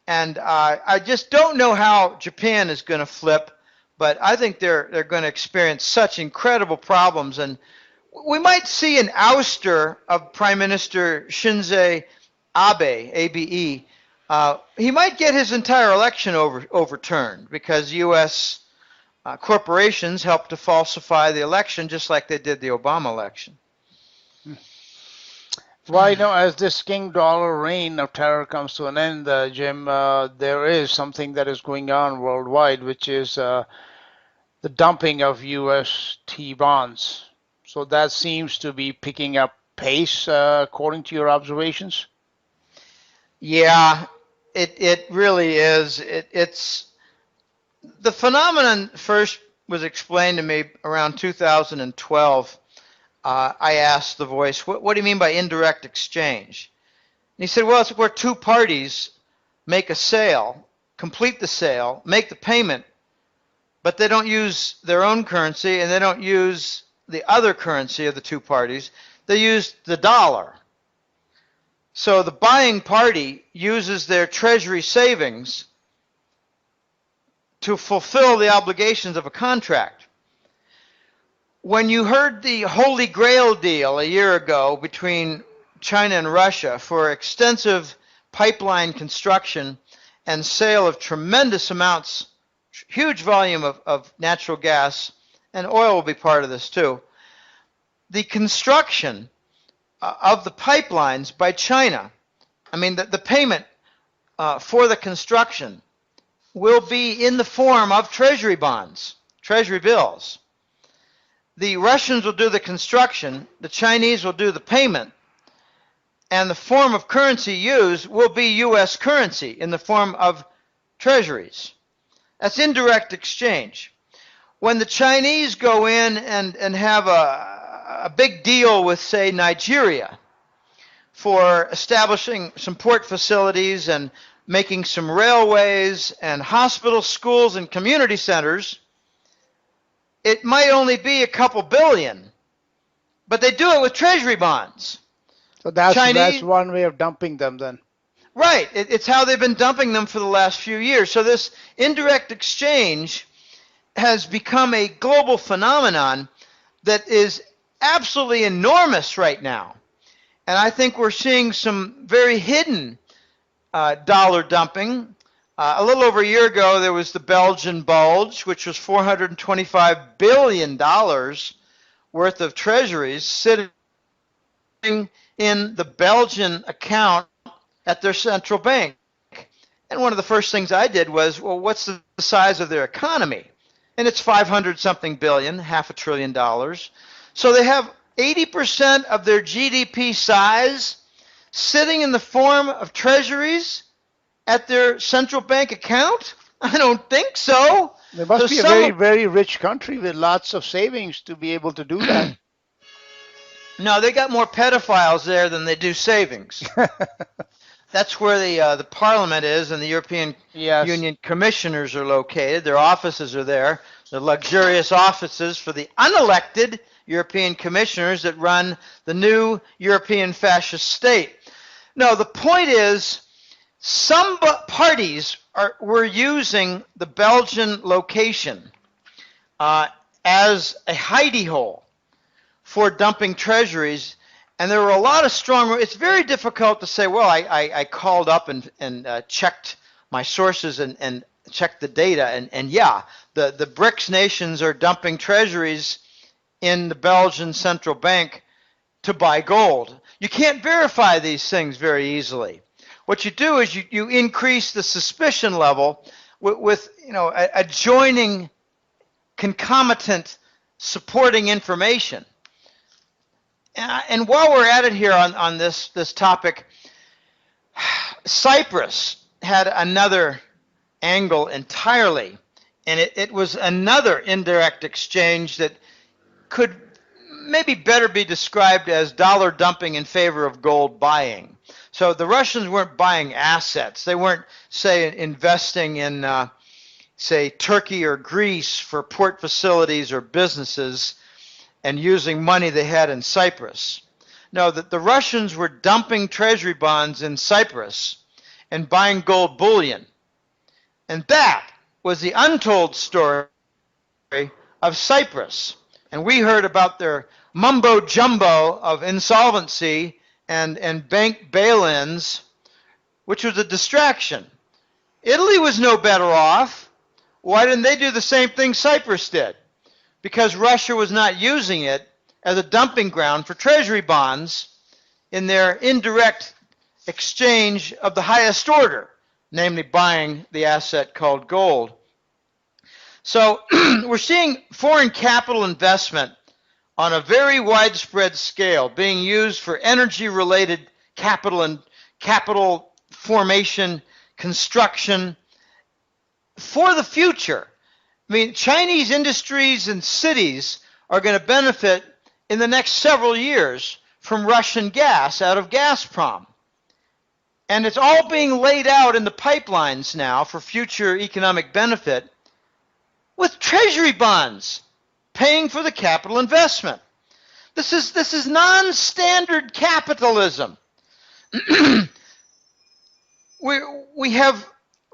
and I just don't know how Japan is going to flip, but I think they're going to experience such incredible problems, and we might see an ouster of Prime Minister Shinzo Abe, A-B-E. He might get his entire election overturned because U.S. Corporations helped to falsify the election just like they did the Obama election. Well, as this king dollar reign of terror comes to an end, Jim, there is something that is going on worldwide, which is the dumping of U.S. T-bonds. So that seems to be picking up pace, according to your observations? Yeah, it really is. It's the phenomenon first was explained to me around 2012. I asked The Voice, what do you mean by indirect exchange? And he said, well, it's where two parties make a sale, complete the sale, make the payment, but they don't use their own currency and they don't use the other currency of the two parties. They use the dollar. So the buying party uses their treasury savings to fulfill the obligations of a contract. When you heard the Holy Grail deal a year ago between China and Russia for extensive pipeline construction and sale of tremendous amounts, huge volume of natural gas, and oil will be part of this too, the construction of the pipelines by China, the payment for the construction will be in the form of treasury bonds, treasury bills. The Russians will do the construction, the Chinese will do the payment, and the form of currency used will be U.S. currency in the form of treasuries. That's indirect exchange. When the Chinese go in and have a big deal with, say, Nigeria for establishing some port facilities and making some railways and hospitals, schools, and community centers, it might only be a couple billion, but they do it with treasury bonds. So that's one way of dumping them then. Right. It's how they've been dumping them for the last few years. So this indirect exchange has become a global phenomenon that is absolutely enormous right now. And I think we're seeing some very hidden dollar dumping. A little over a year ago, there was the Belgian bulge, which was $425 billion worth of treasuries sitting in the Belgian account at their central bank. And one of the first things I did was, well, what's the size of their economy? And it's 500-something billion, $500 billion. So they have 80% of their GDP size sitting in the form of treasuries at their central bank account? I don't think so. There must be a very, very rich country with lots of savings to be able to do that. No, they got more pedophiles there than they do savings. That's where the Parliament is, and the European Union commissioners are located. Their offices are there. The luxurious offices for the unelected European commissioners that run the new European fascist state. No, the point is, some parties were using the Belgian location as a hidey hole for dumping treasuries, And there were a lot of strong. It's very difficult to say, well, I called up and checked my sources and checked the data. And yeah, the BRICS nations are dumping treasuries in the Belgian central bank to buy gold. You can't verify these things very easily. What you do is you increase the suspicion level with adjoining concomitant supporting information. And while we're at it here on this topic, Cyprus had another angle entirely, and it was another indirect exchange that could maybe better be described as dollar dumping in favor of gold buying. So the Russians weren't buying assets. They weren't, say, investing in, say, Turkey or Greece for port facilities or businesses and using money they had in Cyprus. No, the Russians were dumping treasury bonds in Cyprus and buying gold bullion. And that was the untold story of Cyprus. And we heard about their mumbo jumbo of insolvency and bank bail-ins, which was a distraction. Italy was no better off. Why didn't they do the same thing Cyprus did? Because Russia was not using it as a dumping ground for treasury bonds in their indirect exchange of the highest order, namely buying the asset called gold. So we're seeing foreign capital investment on a very widespread scale being used for energy-related capital and capital formation, construction for the future. I mean, Chinese industries and cities are going to benefit in the next several years from Russian gas out of Gazprom. And it's all being laid out in the pipelines now for future economic benefit with treasury bonds paying for the capital investment. This is non-standard capitalism. we have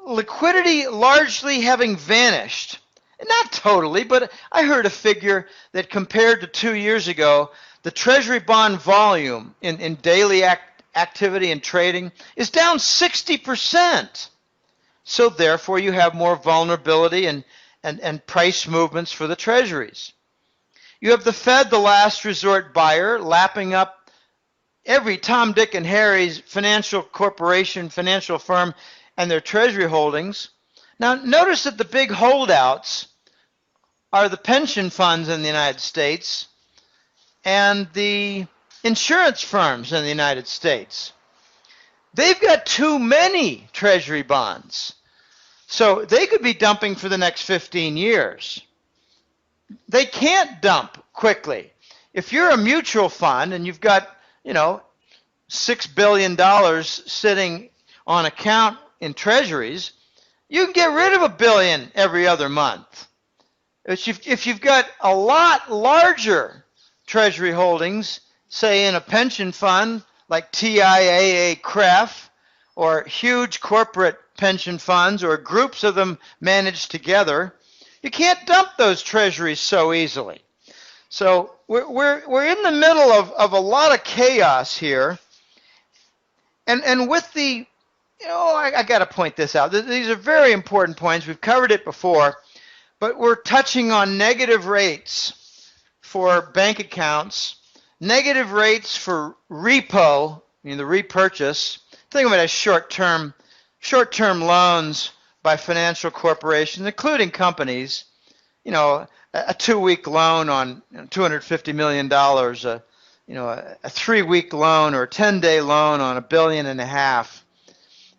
liquidity largely having vanished. Not totally, but I heard a figure that compared to 2 years ago, the treasury bond volume in daily activity and trading is down 60%. So therefore you have more vulnerability and price movements for the treasuries. You have the Fed, the last resort buyer, lapping up every Tom, Dick, and Harry's financial corporation, financial firm, and their treasury holdings. Now, notice that the big holdouts are the pension funds in the United States and the insurance firms in the United States. They've got too many treasury bonds. So they could be dumping for the next 15 years. They can't dump quickly. If you're a mutual fund and you've got, $6 billion sitting on account in treasuries, you can get rid of $1 billion every other month. If you've got a lot larger treasury holdings, say in a pension fund like TIAA CREF, or huge corporate pension funds or groups of them managed together, you can't dump those treasuries so easily. So we're in the middle of a lot of chaos here. And with the, I got to point this out. These are very important points. We've covered it before, but we're touching on negative rates for bank accounts, negative rates for repo, the repurchase. Think of it as short-term loans by financial corporations, including companies. A 2-week loan on $250 million, a 3-week loan or a 10-day loan on $1.5 billion.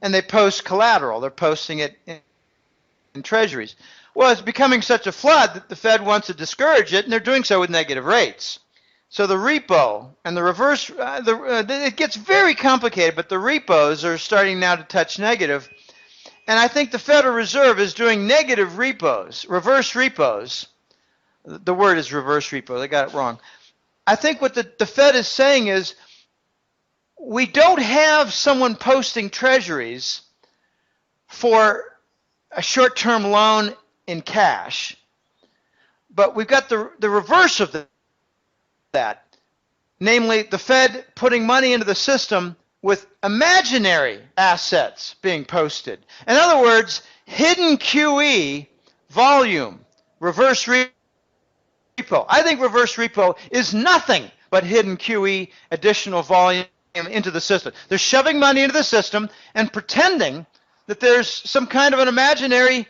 And they post collateral. They're posting it in treasuries. Well, it's becoming such a flood that the Fed wants to discourage it, and they're doing so with negative rates. So the repo and the reverse, it gets very complicated, but the repos are starting now to touch negative. And I think the Federal Reserve is doing negative repos, reverse repos. The word is reverse repo. They got it wrong. I think what the Fed is saying is we don't have someone posting treasuries for a short-term loan in cash, but we've got the reverse of that. namely the Fed putting money into the system with imaginary assets being posted. In other words, hidden QE volume, reverse repo. I think reverse repo is nothing but hidden QE additional volume into the system. They're shoving money into the system and pretending that there's some kind of an imaginary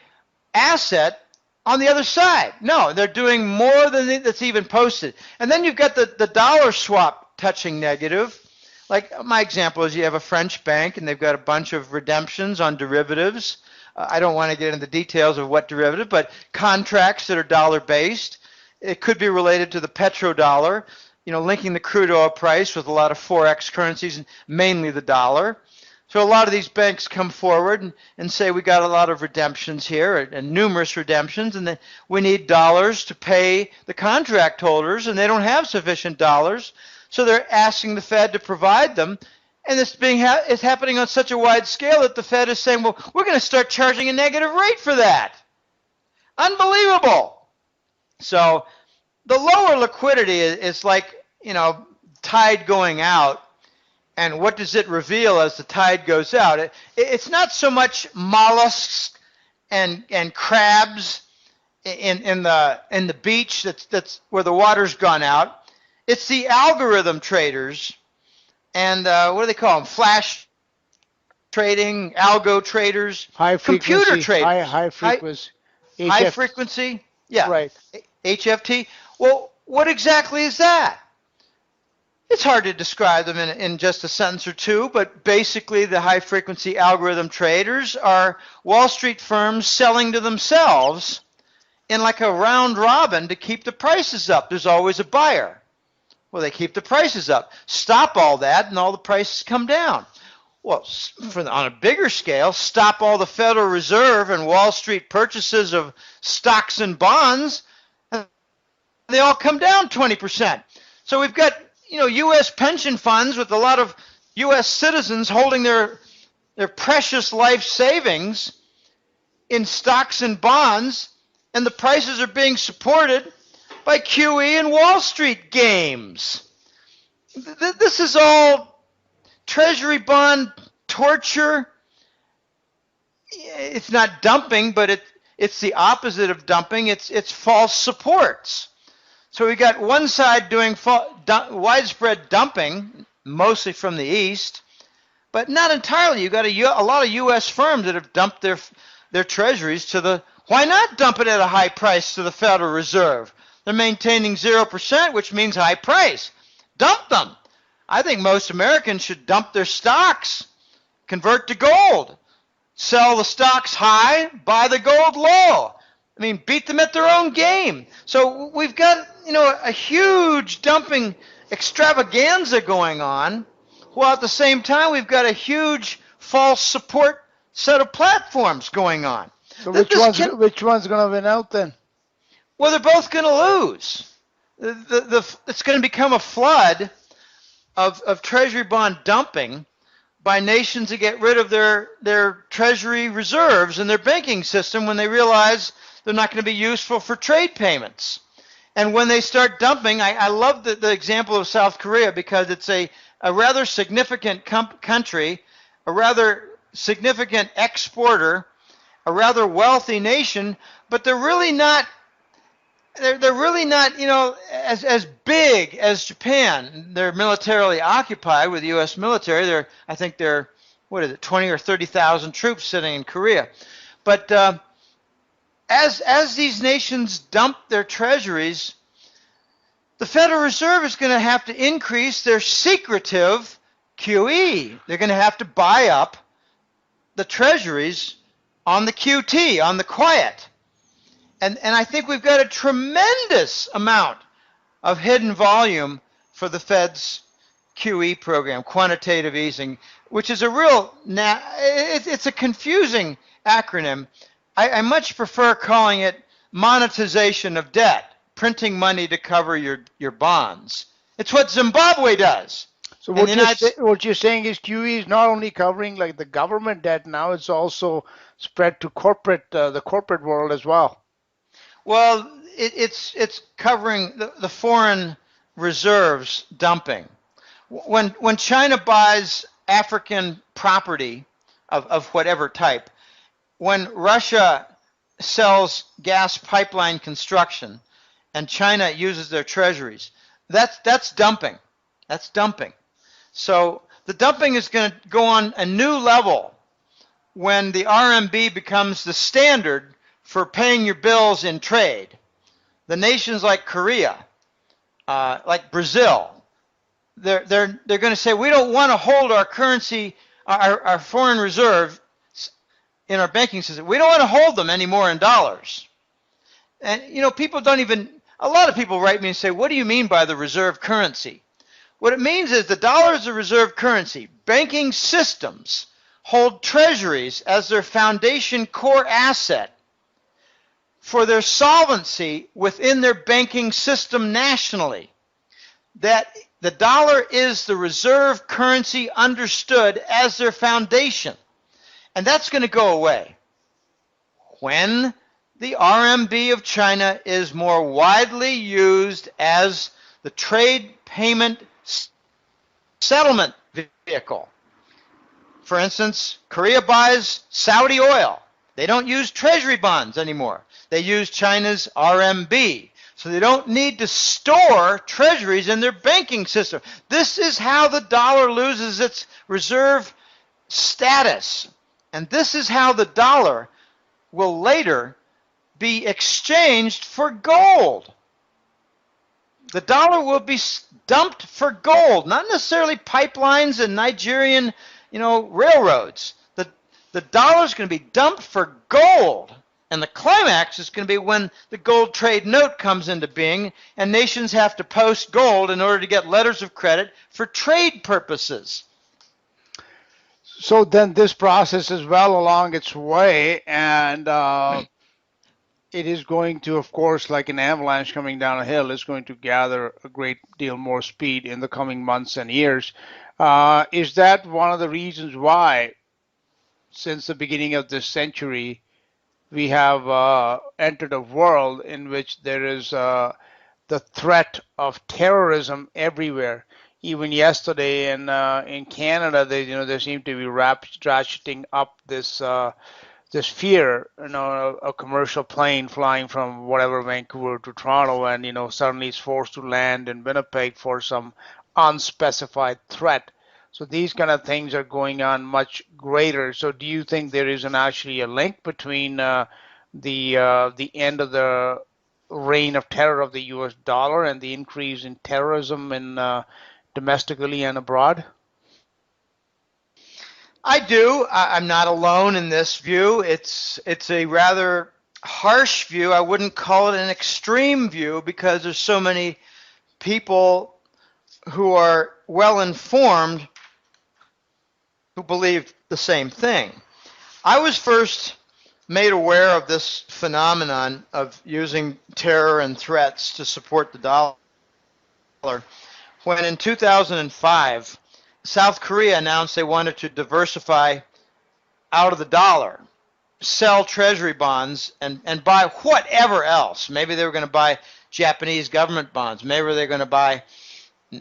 asset on the other side. No, they're doing more than that's even posted. And then you've got the dollar swap touching negative. Like my example is you have a French bank and they've got a bunch of redemptions on derivatives. I don't want to get into the details of what derivative, but contracts that are dollar based. It could be related to the petrodollar, linking the crude oil price with a lot of Forex currencies, and mainly the dollar. So a lot of these banks come forward and say we got a lot of redemptions here and numerous redemptions, and that we need dollars to pay the contract holders, and they don't have sufficient dollars, so they're asking the Fed to provide them. And this is happening on such a wide scale that the Fed is saying, well, we're going to start charging a negative rate for that. Unbelievable. So the lower liquidity is like, tide going out. And what does it reveal as the tide goes out? It's not so much mollusks and crabs in the beach that's where the water's gone out. It's the algorithm traders and what do they call them? Flash trading, algo traders, computer traders, high frequency, high frequency, yeah, right, HFT. Well, what exactly is that? It's hard to describe them in just a sentence or two, but basically the high-frequency algorithm traders are Wall Street firms selling to themselves in like a round robin to keep the prices up. There's always a buyer. Well, they keep the prices up. Stop all that, and all the prices come down. Well, on a bigger scale, stop all the Federal Reserve and Wall Street purchases of stocks and bonds, and they all come down 20%. So we've got U.S. pension funds with a lot of U.S. citizens holding their precious life savings in stocks and bonds, and the prices are being supported by QE and Wall Street games. This is all Treasury bond torture. It's not dumping, but it's the opposite of dumping. It's false supports. So we got one side doing widespread dumping, mostly from the east, but not entirely. You got a lot of U.S. firms that have dumped their treasuries to the. Why not dump it at a high price to the Federal Reserve? They're maintaining 0%, which means high price. Dump them. I think most Americans should dump their stocks, convert to gold, sell the stocks high, buy the gold low. I mean, beat them at their own game. So we've got, a huge dumping extravaganza going on, while at the same time we've got a huge false support set of platforms going on. So which one's going to win out then? Well, they're both going to lose. It's going to become a flood of Treasury bond dumping by nations that get rid of their Treasury reserves and their banking system when they realize they're not going to be useful for trade payments. And when they start dumping, I love the example of South Korea because it's a rather significant country, a rather significant exporter, a rather wealthy nation, but they're really not as big as Japan. They're militarily occupied with the U.S. military. I think they're 20 or 30,000 troops sitting in Korea. But as these nations dump their treasuries, the Federal Reserve is going to have to increase their secretive QE. They're going to have to buy up the treasuries on the QT, on the quiet. And I think we've got a tremendous amount of hidden volume for the Fed's QE program, quantitative easing, which is it's a confusing acronym. I much prefer calling it monetization of debt, printing money to cover your bonds. It's what Zimbabwe does. So what you're saying is QE is not only covering like the government debt now, it's also spread to the corporate world as well. Well, it's covering the foreign reserves dumping. When China buys African property of whatever type, when Russia sells gas pipeline construction and China uses their treasuries, that's dumping. That's dumping. So the dumping is going to go on a new level when the RMB becomes the standard for paying your bills in trade. The nations like Korea, like Brazil, they're going to say, we don't want to hold our currency, our foreign reserve in our banking system. We don't want to hold them anymore in dollars. And, people don't even, a lot of people write me and say, what do you mean by the reserve currency? What it means is the dollar is a reserve currency. Banking systems hold treasuries as their foundation core asset for their solvency within their banking system nationally. That the dollar is the reserve currency understood as their foundation. And that's going to go away when the RMB of China is more widely used as the trade payment settlement vehicle. For instance, Korea buys Saudi oil. They don't use treasury bonds anymore. They use China's RMB. So they don't need to store treasuries in their banking system. This is how the dollar loses its reserve status. And this is how the dollar will later be exchanged for gold. The dollar will be dumped for gold, not necessarily pipelines and Nigerian, railroads. The dollar is going to be dumped for gold. And the climax is going to be when the gold trade note comes into being and nations have to post gold in order to get letters of credit for trade purposes. So then this process is well along its way, and it is going to, of course, like an avalanche coming down a hill, is going to gather a great deal more speed in the coming months and years. Is that one of the reasons why, since the beginning of this century, we have entered a world in which there is the threat of terrorism everywhere? Even yesterday in Canada, they seem to be ratcheting up this fear. A commercial plane flying from whatever Vancouver to Toronto, and suddenly it's forced to land in Winnipeg for some unspecified threat. So these kind of things are going on much greater. So do you think there is actually a link between the end of the reign of terror of the U.S. dollar and the increase in terrorism domestically and abroad? I do. I'm not alone in this view. It's a rather harsh view. I wouldn't call it an extreme view because there's so many people who are well informed who believe the same thing. I was first made aware of this phenomenon of using terror and threats to support the dollar when in 2005 South Korea announced they wanted to diversify out of the dollar, sell treasury bonds, and buy whatever else. Maybe they were going to buy Japanese government bonds. Maybe they were going to buy,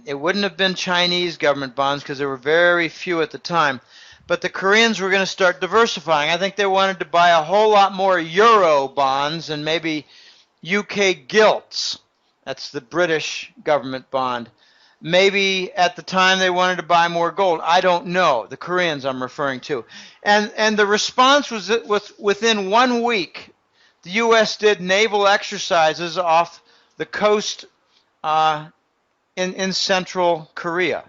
it wouldn't have been Chinese government bonds because there were very few at the time. But the Koreans were going to start diversifying. I think they wanted to buy a whole lot more euro bonds and maybe UK gilts. That's the British government bond. Maybe at the time they wanted to buy more gold. I don't know. The Koreans I'm referring to. And the response was that within 1 week, the U.S. did naval exercises off the coast in Central Korea.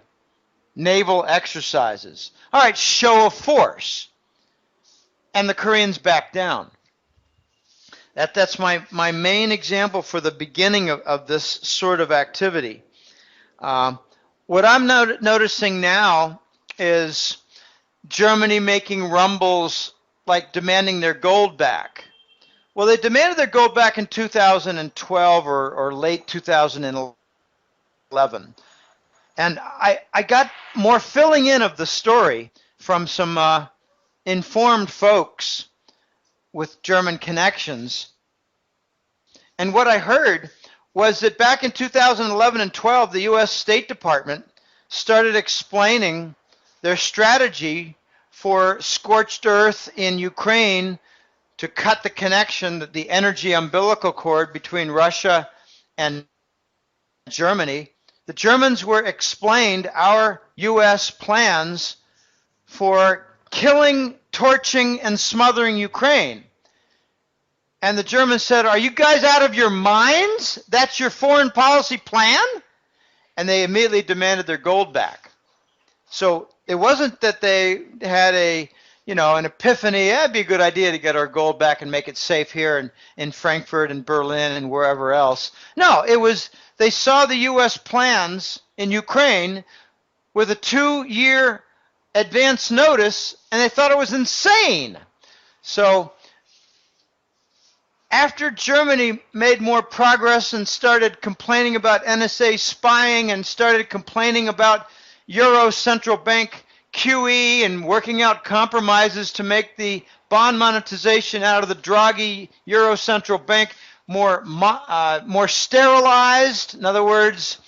Naval exercises. All right, show of force. And the Koreans backed down. That's my main example for the beginning of this sort of activity. What I'm noticing now is Germany making rumbles like demanding their gold back. Well, they demanded their gold back in 2012 or late 2011. And I got more filling in of the story from some informed folks with German connections. And what I heard was that back in 2011 and 12, the U.S. State Department started explaining their strategy for scorched earth in Ukraine to cut the connection, the energy umbilical cord between Russia and Germany. The Germans were explained our U.S. plans for killing, torching, and smothering Ukraine. And the Germans said, "Are you guys out of your minds? That's your foreign policy plan?" And they immediately demanded their gold back. So it wasn't that they had an epiphany. It'd be a good idea to get our gold back and make it safe here in Frankfurt and Berlin and wherever else. No, it was they saw the U.S. plans in Ukraine with a 2-year advance notice, and they thought it was insane. So after Germany made more progress and started complaining about NSA spying and started complaining about Euro Central Bank QE and working out compromises to make the bond monetization out of the Draghi Euro Central Bank more sterilized. In other words,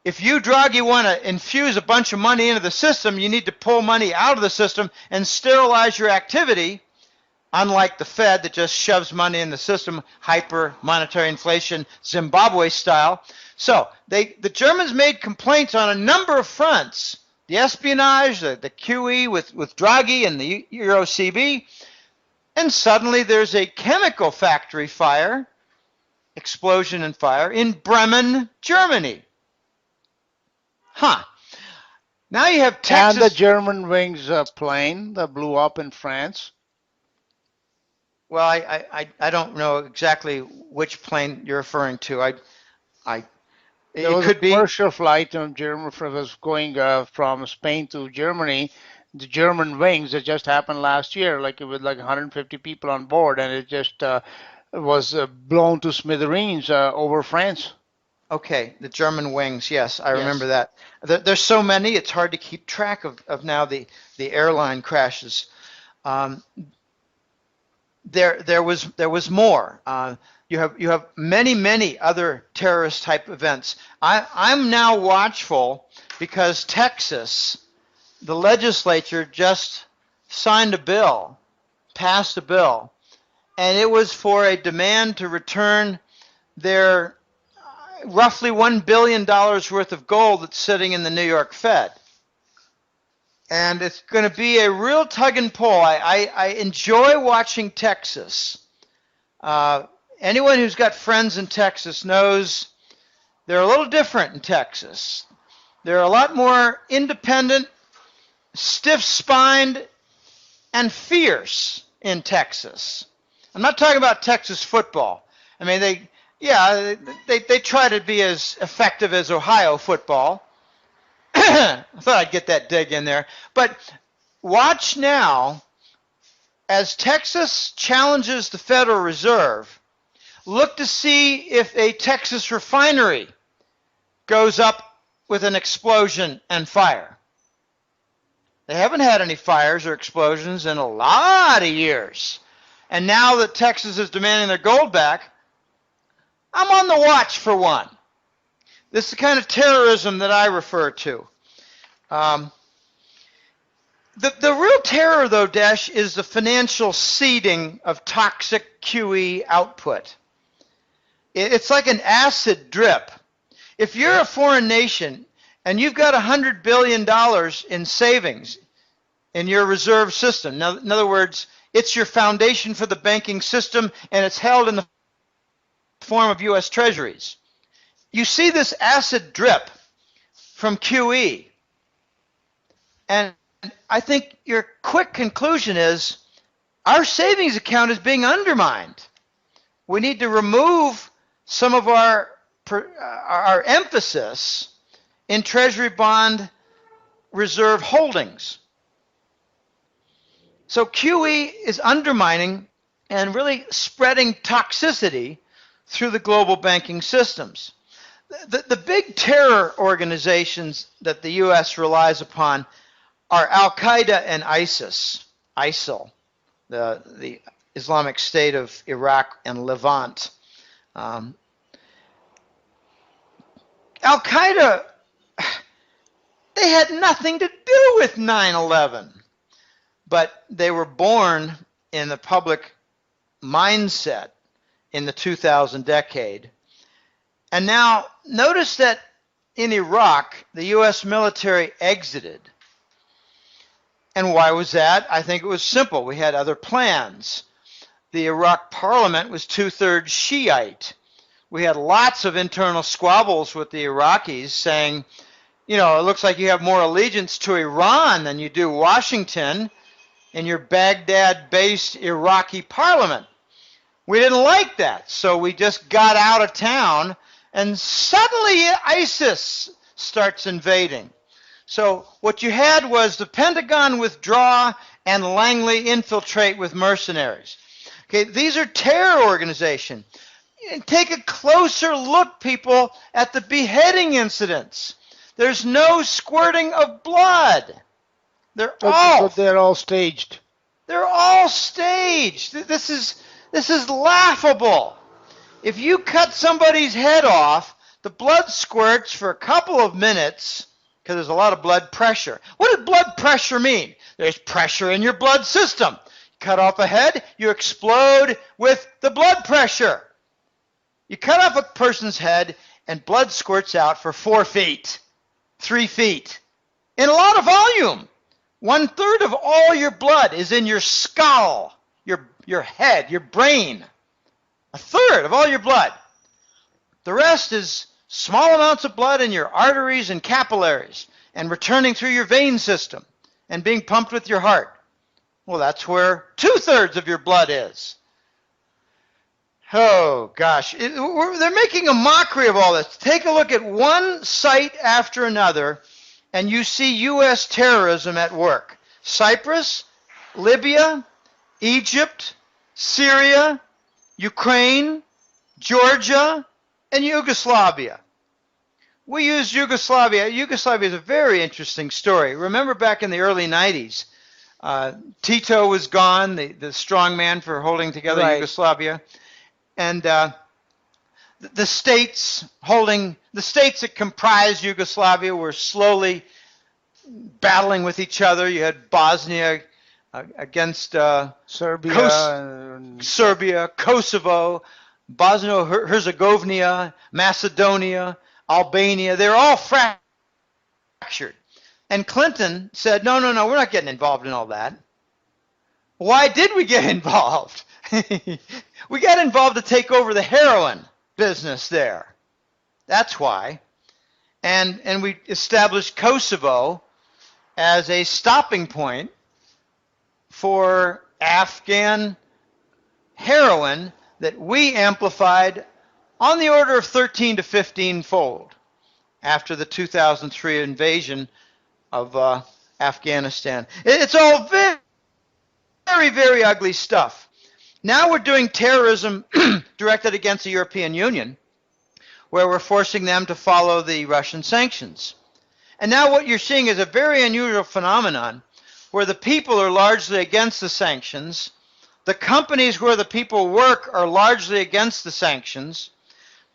if you, Draghi, want to infuse a bunch of money into the system, you need to pull money out of the system and sterilize your activity, unlike the Fed that just shoves money in the system, hyper monetary inflation, Zimbabwe style. So the Germans made complaints on a number of fronts. The espionage, the QE with Draghi and the Euro CB, and suddenly there's a chemical factory fire, explosion and fire, in Bremen, Germany. Now you have Texas. And the German wings plane that blew up in France. Well, I don't know exactly which plane you're referring to. There was a commercial flight on German was going from Spain to Germany. The German wings that just happened last year, with 150 people on board, and it just was blown to smithereens over France. Okay, the German wings. Yes, I remember that. There's so many, it's hard to keep track of now the airline crashes. There was more. You have many other terrorist type events. I'm now watchful because Texas, the legislature just passed a bill, and it was for a demand to return their roughly $1 billion worth of gold that's sitting in the New York Fed. And it's going to be a real tug and pull. I enjoy watching Texas. Anyone who's got friends in Texas knows they're a little different in Texas. They're a lot more independent, stiff-spined, and fierce in Texas. I'm not talking about Texas football. I mean, they try to be as effective as Ohio football. I thought I'd get that dig in there. But watch now, as Texas challenges the Federal Reserve, look to see if a Texas refinery goes up with an explosion and fire. They haven't had any fires or explosions in a lot of years. And now that Texas is demanding their gold back, I'm on the watch for one. This is the kind of terrorism that I refer to. The real terror, though, Dash, is the financial seeding of toxic QE output. It's like an acid drip. If you're a foreign nation and you've got $100 billion in savings in your reserve system, now, in other words, it's your foundation for the banking system and it's held in the form of U.S. treasuries. You see this acid drip from QE. And I think your quick conclusion is our savings account is being undermined. We need to remove some of our emphasis in treasury bond reserve holdings. So QE is undermining and really spreading toxicity through the global banking systems. The big terror organizations that the U.S. relies upon are Al-Qaeda and ISIL, the Islamic State of Iraq and Levant. Al-Qaeda, they had nothing to do with 9/11, but they were born in the public mindset in the 2000 decade. And now notice that in Iraq, the U.S. military exited. And why was that? I think it was simple. We had other plans. The Iraq parliament was two-thirds Shiite. We had lots of internal squabbles with the Iraqis saying, you know, it looks like you have more allegiance to Iran than you do Washington in your Baghdad-based Iraqi parliament. We didn't like that, so we just got out of town, and suddenly ISIS starts invading. So what you had was the Pentagon withdraw and Langley infiltrate with mercenaries. Okay, these are terror organizations. Take a closer look, people, at the beheading incidents. There's no squirting of blood. They're all staged. They're all staged. This is laughable. If you cut somebody's head off, the blood squirts for a couple of minutes because there's a lot of blood pressure. What does blood pressure mean? There's pressure in your blood system. Cut off a head, you explode with the blood pressure. You cut off a person's head and blood squirts out for 4 feet, 3 feet, in a lot of volume. 1/3 of all your blood is in your skull, your head, your brain. 1/3 of all your blood. The rest is small amounts of blood in your arteries and capillaries and returning through your vein system and being pumped with your heart. Well, that's where 2/3 of your blood is. Oh, gosh. They're making a mockery of all this. Take a look at one site after another, and you see U.S. terrorism at work. Cyprus, Libya, Egypt, Syria, Ukraine, Georgia, and Yugoslavia. We use Yugoslavia. Yugoslavia is a very interesting story. Remember back in the early 90s, Tito was gone, the strong man for holding together Yugoslavia. And the states that comprised Yugoslavia were slowly battling with each other. You had Bosnia against Serbia, Kosovo, Bosnia-Herzegovina, Macedonia, Albania. They're all fractured. And Clinton said, no, we're not getting involved in all that. Why did we get involved? We got involved to take over the heroin business there. That's why. And we established Kosovo as a stopping point for Afghan heroin that we amplified on the order of 13 to 15-fold after the 2003 invasion of Afghanistan. It's all very, very, very ugly stuff. Now we're doing terrorism directed against the European Union, where we're forcing them to follow the Russian sanctions. And now what you're seeing is a very unusual phenomenon where the people are largely against the sanctions. The companies where the people work are largely against the sanctions.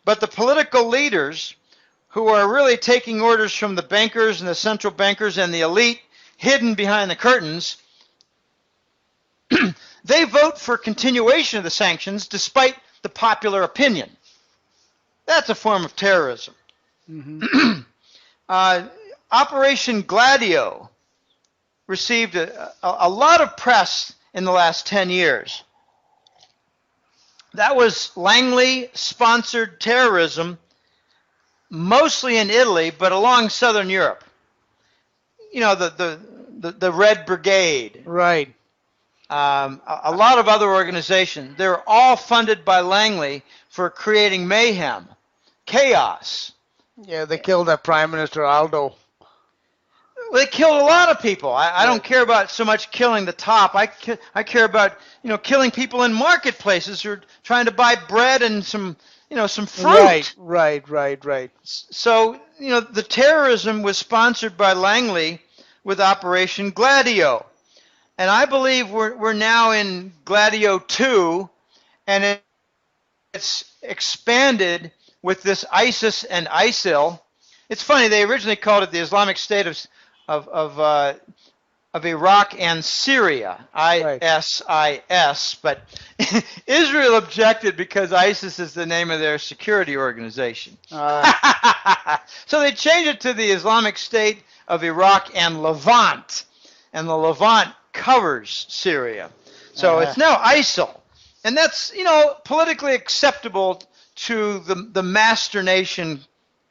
But the political leaders who are really taking orders from the bankers and the central bankers and the elite hidden behind the curtains, they vote for continuation of the sanctions despite the popular opinion. That's a form of terrorism. Mm-hmm. Operation Gladio received a lot of press in the last 10 years. That was Langley-sponsored terrorism, mostly in Italy, but along southern Europe. You know, the Red Brigade. Right. A lot of other organizations. They're all funded by Langley for creating mayhem, chaos. Yeah, they killed that Prime Minister Aldo. Well, they killed a lot of people. I don't care about so much killing the top. I care about, killing people in marketplaces who are trying to buy bread and some fruit. Right. So, the terrorism was sponsored by Langley with Operation Gladio. And I believe we're now in Gladio 2, and it's expanded with this ISIS and ISIL It's funny. They originally called it the Islamic State of Iraq and Syria, Right. ISIS, but Israel objected because ISIS is the name of their security organization. So they changed it to the Islamic State of Iraq and Levant, and the Levant covers Syria. So it's now ISIL, and that's, politically acceptable to the master nation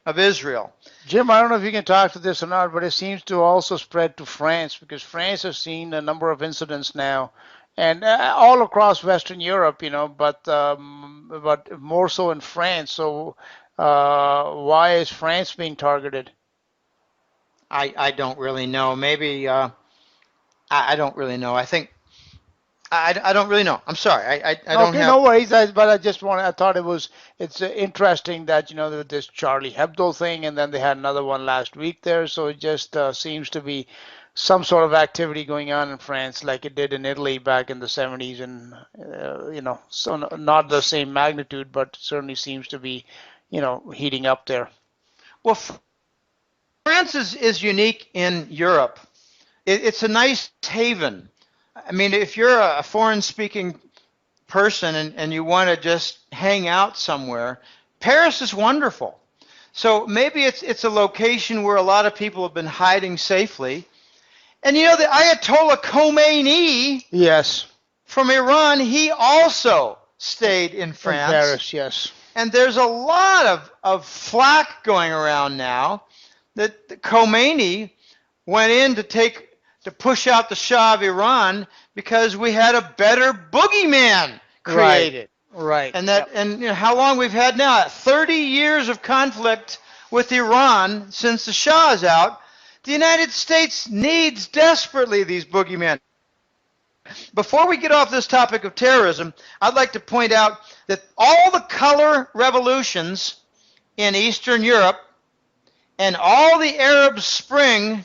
of Israel. Jim, I don't know if you can talk to this or not, but it seems to also spread to France, because France has seen a number of incidents now, and all across Western Europe, but more so in France. So why is France being targeted? I don't really know. Maybe I don't really know. I think I don't really know. I'm sorry. I don't Okay, have. no worries. But I thought it's interesting that, this Charlie Hebdo thing, and then they had another one last week there. So it just seems to be some sort of activity going on in France, like it did in Italy back in the 70s, and so not the same magnitude, but certainly seems to be, heating up there. Well, France is unique in Europe. It's a nice haven. I mean, if you're a foreign-speaking person and you want to just hang out somewhere, Paris is wonderful. So maybe it's a location where a lot of people have been hiding safely. And the Ayatollah Khomeini, yes, from Iran, he also stayed in France. In Paris, yes. And there's a lot of flack going around now that Khomeini went in to push out the Shah of Iran because we had a better boogeyman created. Right. And how long we've had now? 30 years of conflict with Iran since the Shah is out. The United States needs desperately these boogeymen. Before we get off this topic of terrorism, I'd like to point out that all the color revolutions in Eastern Europe and all the Arab Spring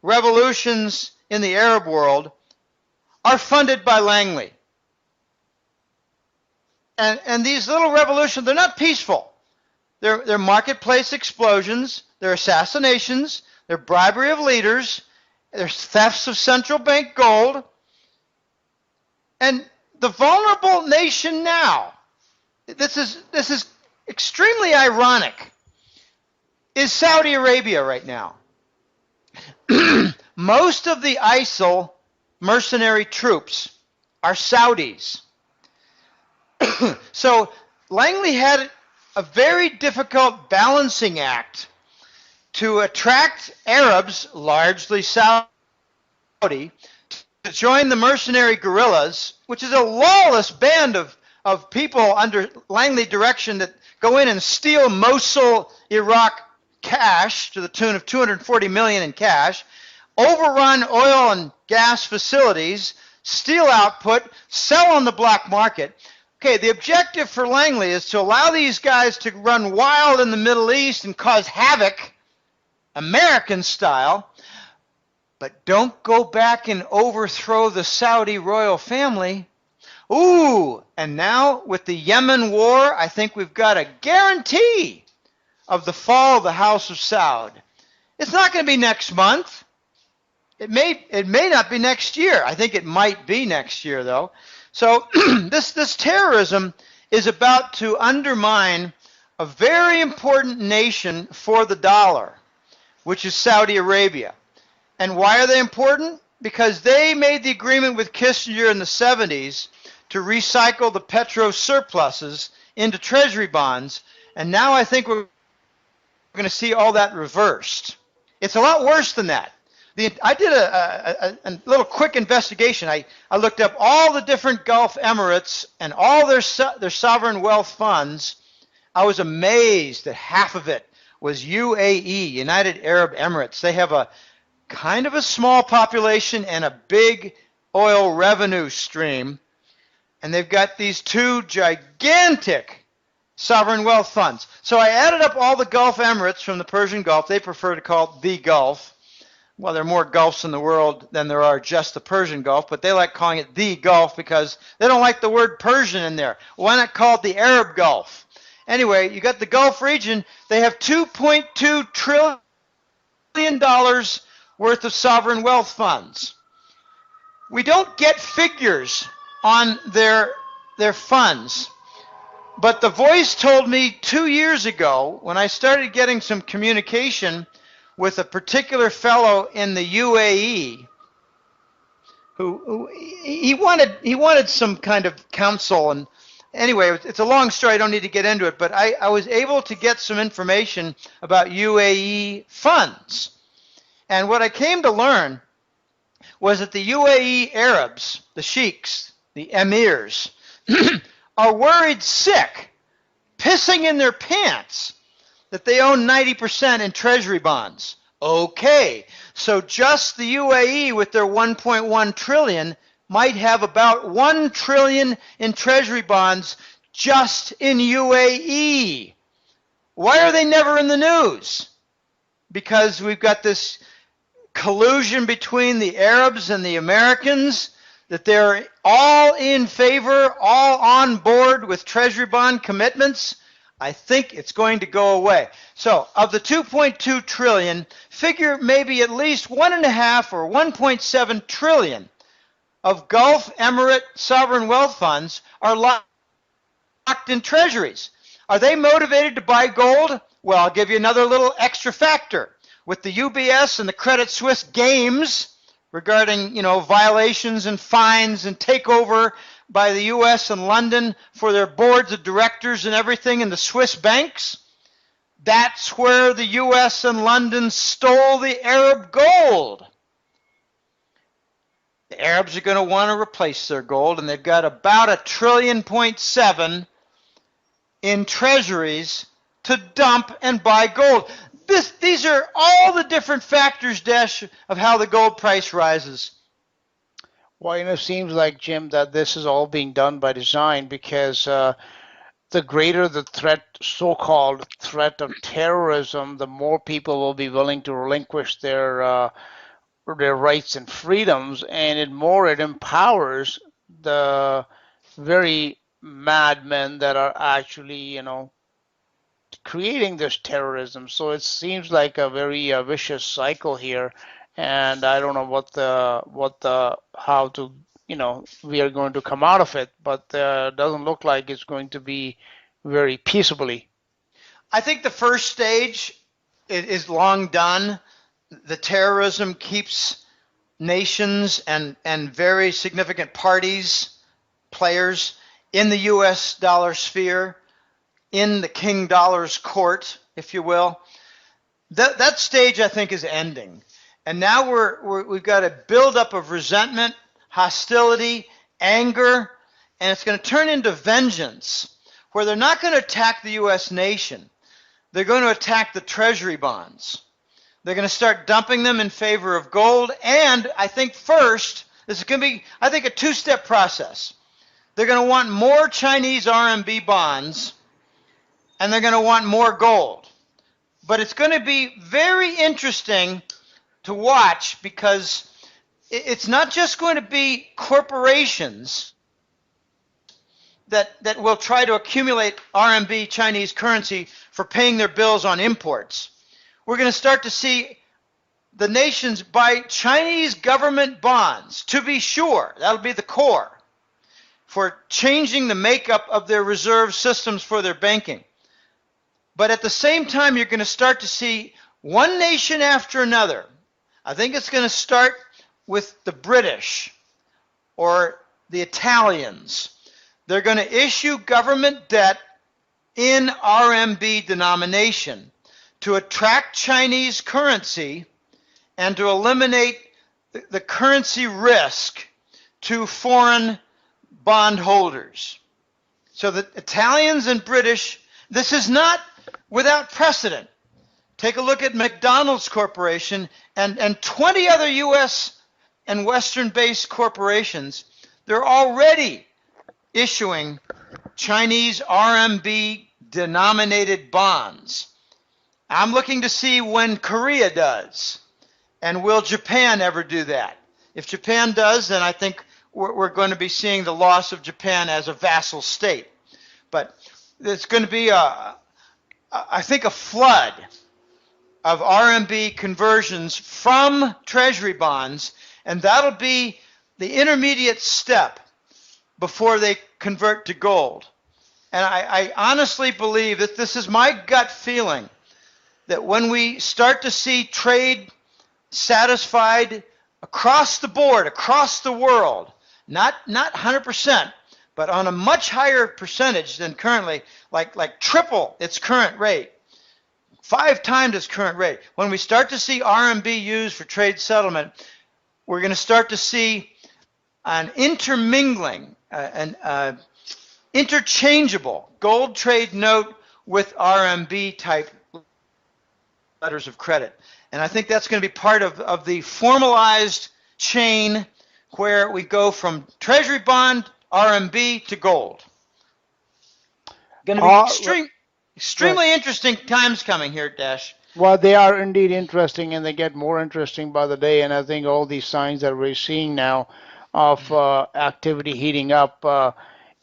revolutions in the Arab world are funded by Langley. And these little revolutions, they're not peaceful. They're marketplace explosions, they're assassinations, they're bribery of leaders, there's thefts of central bank gold. And the vulnerable nation now, this is extremely ironic, is Saudi Arabia right now. Most of the ISIL mercenary troops are Saudis. So Langley had a very difficult balancing act to attract Arabs, largely Saudi, to join the mercenary guerrillas, which is a lawless band of people under Langley direction that go in and steal Mosul, Iraq cash to the tune of $240 million in cash, overrun oil and gas facilities, steal output, sell on the black market. Okay, the objective for Langley is to allow these guys to run wild in the Middle East and cause havoc, American style, but don't go back and overthrow the Saudi royal family. Ooh, and now with the Yemen war, I think we've got a guarantee of the fall of the House of Saud. It's not going to be next month. It may not be next year. I think it might be next year, though. So this terrorism is about to undermine a very important nation for the dollar, which is Saudi Arabia. And why are they important? Because they made the agreement with Kissinger in the 70s to recycle the petro surpluses into treasury bonds, and now I think we're going to see all that reversed. It's a lot worse than that. I did a little quick investigation. I looked up all the different Gulf Emirates and all their sovereign wealth funds. I was amazed that half of it was UAE, United Arab Emirates. They have a kind of a small population and a big oil revenue stream. And they've got these two gigantic sovereign wealth funds. So I added up all the Gulf Emirates from the Persian Gulf. They prefer to call it the Gulf. Well, there are more Gulfs in the world than there are just the Persian Gulf, but they like calling it the Gulf because they don't like the word Persian in there. Why not call it the Arab Gulf? Anyway, you got the Gulf region. They have $2.2 trillion worth of sovereign wealth funds. We don't get figures on their funds. But the voice told me 2 years ago, when I started getting some communication with a particular fellow in the UAE, who he wanted some kind of counsel. And anyway, it's a long story. I don't need to get into it. But I was able to get some information about UAE funds. And what I came to learn was that the UAE Arabs, the sheiks, the emirs, are worried sick, pissing in their pants, that they own 90% in treasury bonds. Okay, so just the UAE with their 1.1 trillion might have about 1 trillion in treasury bonds just in UAE. Why are they never in the news? Because we've got this collusion between the Arabs and the Americans, that they're all in favor, all on board with treasury bond commitments. I think it's going to go away. So of the 2.2 trillion, figure maybe at least 1.5 or 1.7 trillion of Gulf Emirate sovereign wealth funds are locked in treasuries. Are they motivated to buy gold? Well, I'll give you another little extra factor. With the UBS and the Credit Suisse games regarding, violations and fines and takeover by the U.S. and London for their boards of directors and everything in the Swiss banks, that's where the U.S. and London stole the Arab gold. The Arabs are going to want to replace their gold, and they've got about $1.7 trillion in treasuries to dump and buy gold. These are all the different factors, Desh, of how the gold price rises. Well, it seems like, Jim, that this is all being done by design because the greater the threat, so-called threat of terrorism, the more people will be willing to relinquish their rights and freedoms, and it empowers the very madmen that are actually, creating this terrorism. So it seems like a very vicious cycle here, and I don't know how to, we are going to come out of it, but it doesn't look like it's going to be very peaceably. I think the first stage is long done. The terrorism keeps nations and very significant players in the U.S. dollar sphere, in the King Dollar's court, if you will. That stage, I think, is ending. And now we've got a buildup of resentment, hostility, anger, and it's going to turn into vengeance, where they're not going to attack the U.S. nation. They're going to attack the treasury bonds. They're going to start dumping them in favor of gold. And I think first, this is going to be, I think, a two-step process. They're going to want more Chinese RMB bonds, and they're going to want more gold. But it's going to be very interesting to watch, because it's not just going to be corporations that will try to accumulate RMB Chinese currency for paying their bills on imports. We're going to start to see the nations buy Chinese government bonds, to be sure. That'll be the core for changing the makeup of their reserve systems for their banking. But at the same time, you're going to start to see one nation after another. I think it's going to start with the British or the Italians. They're going to issue government debt in RMB denomination to attract Chinese currency and to eliminate the currency risk to foreign bondholders. So the Italians and British, this is not without precedent. Take a look at McDonald's Corporation and 20 other U.S. and Western-based corporations. They're already issuing Chinese RMB denominated bonds. I'm looking to see when Korea does, and will Japan ever do that? If Japan does, then I think we're going to be seeing the loss of Japan as a vassal state. But there's going to be I think a flood of RMB conversions from treasury bonds, and that'll be the intermediate step before they convert to gold. And I honestly believe that this is my gut feeling, that when we start to see trade satisfied across the board, across the world, not 100%, but on a much higher percentage than currently, like triple its current rate, 5 times its current rate. When we start to see RMB used for trade settlement, we're going to start to see an intermingling, an interchangeable gold trade note with RMB type letters of credit. And I think that's going to be part of the formalized chain where we go from treasury bond, RMB to gold. Going to be extremely interesting times coming here, Dash. Well, they are indeed interesting, and they get more interesting by the day. And I think all these signs that we're seeing now of activity heating up,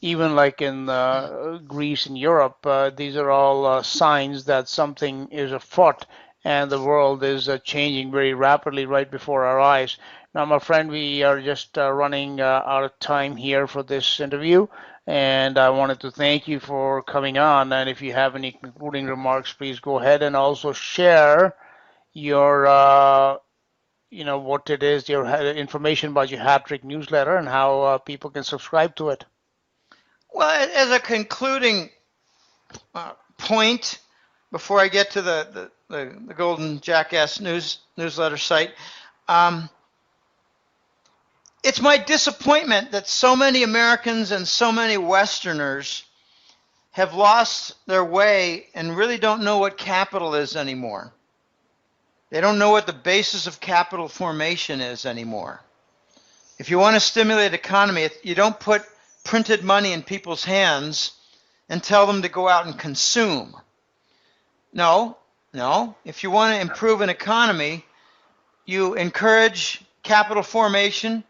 even like in Greece and Europe, these are all signs that something is afoot and the world is changing very rapidly right before our eyes. Now, my friend, we are just running out of time here for this interview, and I wanted to thank you for coming on. And if you have any concluding remarks, please go ahead and also share your what it is, your information about your Hat-Trick newsletter and how people can subscribe to it. Well, as a concluding point, before I get to the Golden Jackass newsletter site, it's my disappointment that so many Americans and so many Westerners have lost their way and really don't know what capital is anymore. They don't know what the basis of capital formation is anymore. If you want to stimulate economy, you don't put printed money in people's hands and tell them to go out and consume. No. If you want to improve an economy, you encourage capital formation,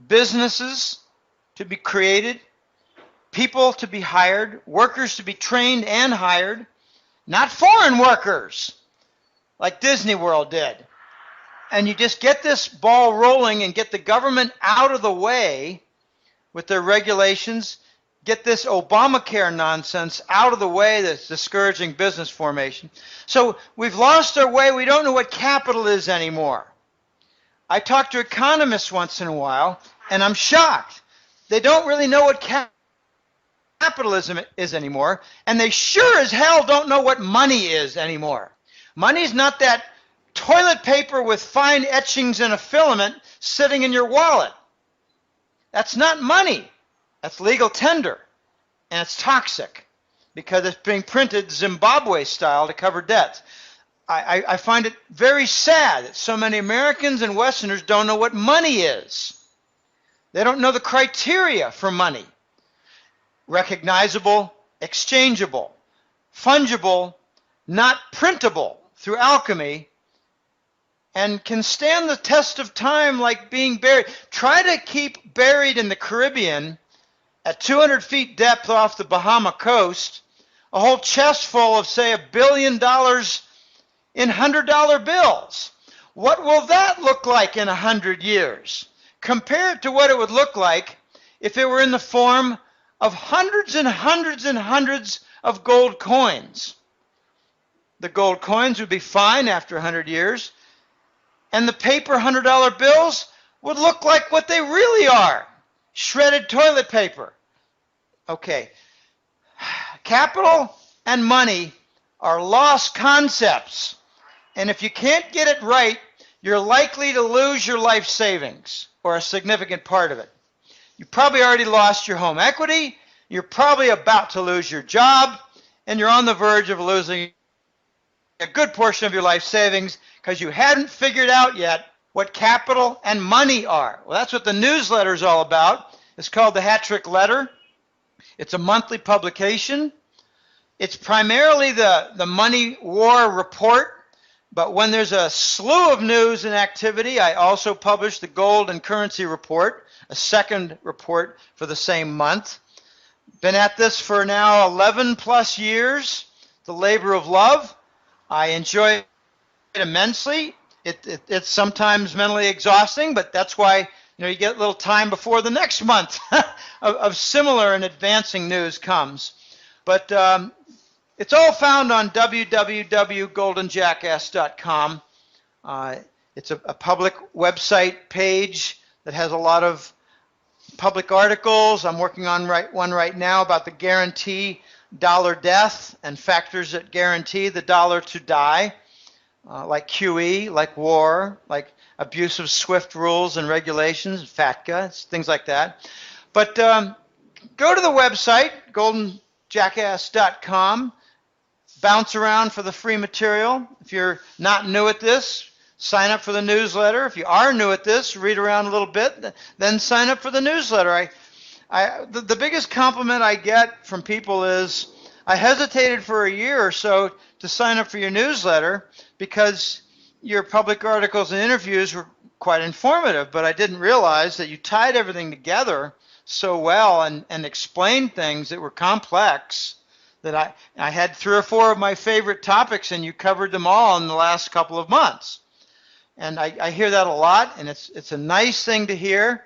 businesses to be created, people to be hired, workers to be trained and hired, not foreign workers like Disney World did. And you just get this ball rolling and get the government out of the way with their regulations, get this Obamacare nonsense out of the way that's discouraging business formation. So we've lost our way. We don't know what capital is anymore. I talk to economists once in a while, and I'm shocked. They don't really know what capitalism is anymore, and they sure as hell don't know what money is anymore. Money's not that toilet paper with fine etchings and a filament sitting in your wallet. That's not money. That's legal tender, and it's toxic because it's being printed Zimbabwe style to cover debts. I find it very sad that so many Americans and Westerners don't know what money is. They don't know the criteria for money. Recognizable, exchangeable, fungible, not printable through alchemy, and can stand the test of time like being buried. Try to keep buried in the Caribbean at 200 feet depth off the Bahama coast a whole chest full of, say, $1 billion in $100 bills. What will that look like in 100 years? Compare it to what it would look like if it were in the form of hundreds and hundreds and hundreds of gold coins. The gold coins would be fine after 100 years, and the paper $100 bills would look like what they really are, shredded toilet paper. Okay, capital and money are lost concepts, and if you can't get it right, you're likely to lose your life savings or a significant part of it. You probably already lost your home equity, you're probably about to lose your job, and you're on the verge of losing a good portion of your life savings because you hadn't figured out yet what capital and money are. Well, that's what the newsletter is all about. It's called the Hat-Trick Letter. It's a monthly publication. It's primarily the money war report, but when there's a slew of news and activity, I also publish the gold and currency report, a second report for the same month. Been at this for now 11 plus years, the labor of love. I enjoy it immensely. It's sometimes mentally exhausting, but that's why you get a little time before the next month of similar and advancing news comes. But it's all found on www.goldenjackass.com. It's a public website page that has a lot of public articles. I'm working on one right now about the guarantee dollar death and factors that guarantee the dollar to die, like QE, like war, like abuse of SWIFT rules and regulations, FATCA, things like that. But go to the website, goldenjackass.com, bounce around for the free material. If you're not new at this, sign up for the newsletter. If you are new at this, read around a little bit, then sign up for the newsletter. The biggest compliment I get from people is, I hesitated for a year or so to sign up for your newsletter because your public articles and interviews were quite informative, but I didn't realize that you tied everything together so well and explained things that were complex, that I had 3 or 4 of my favorite topics and you covered them all in the last couple of months. And I hear that a lot, and it's a nice thing to hear.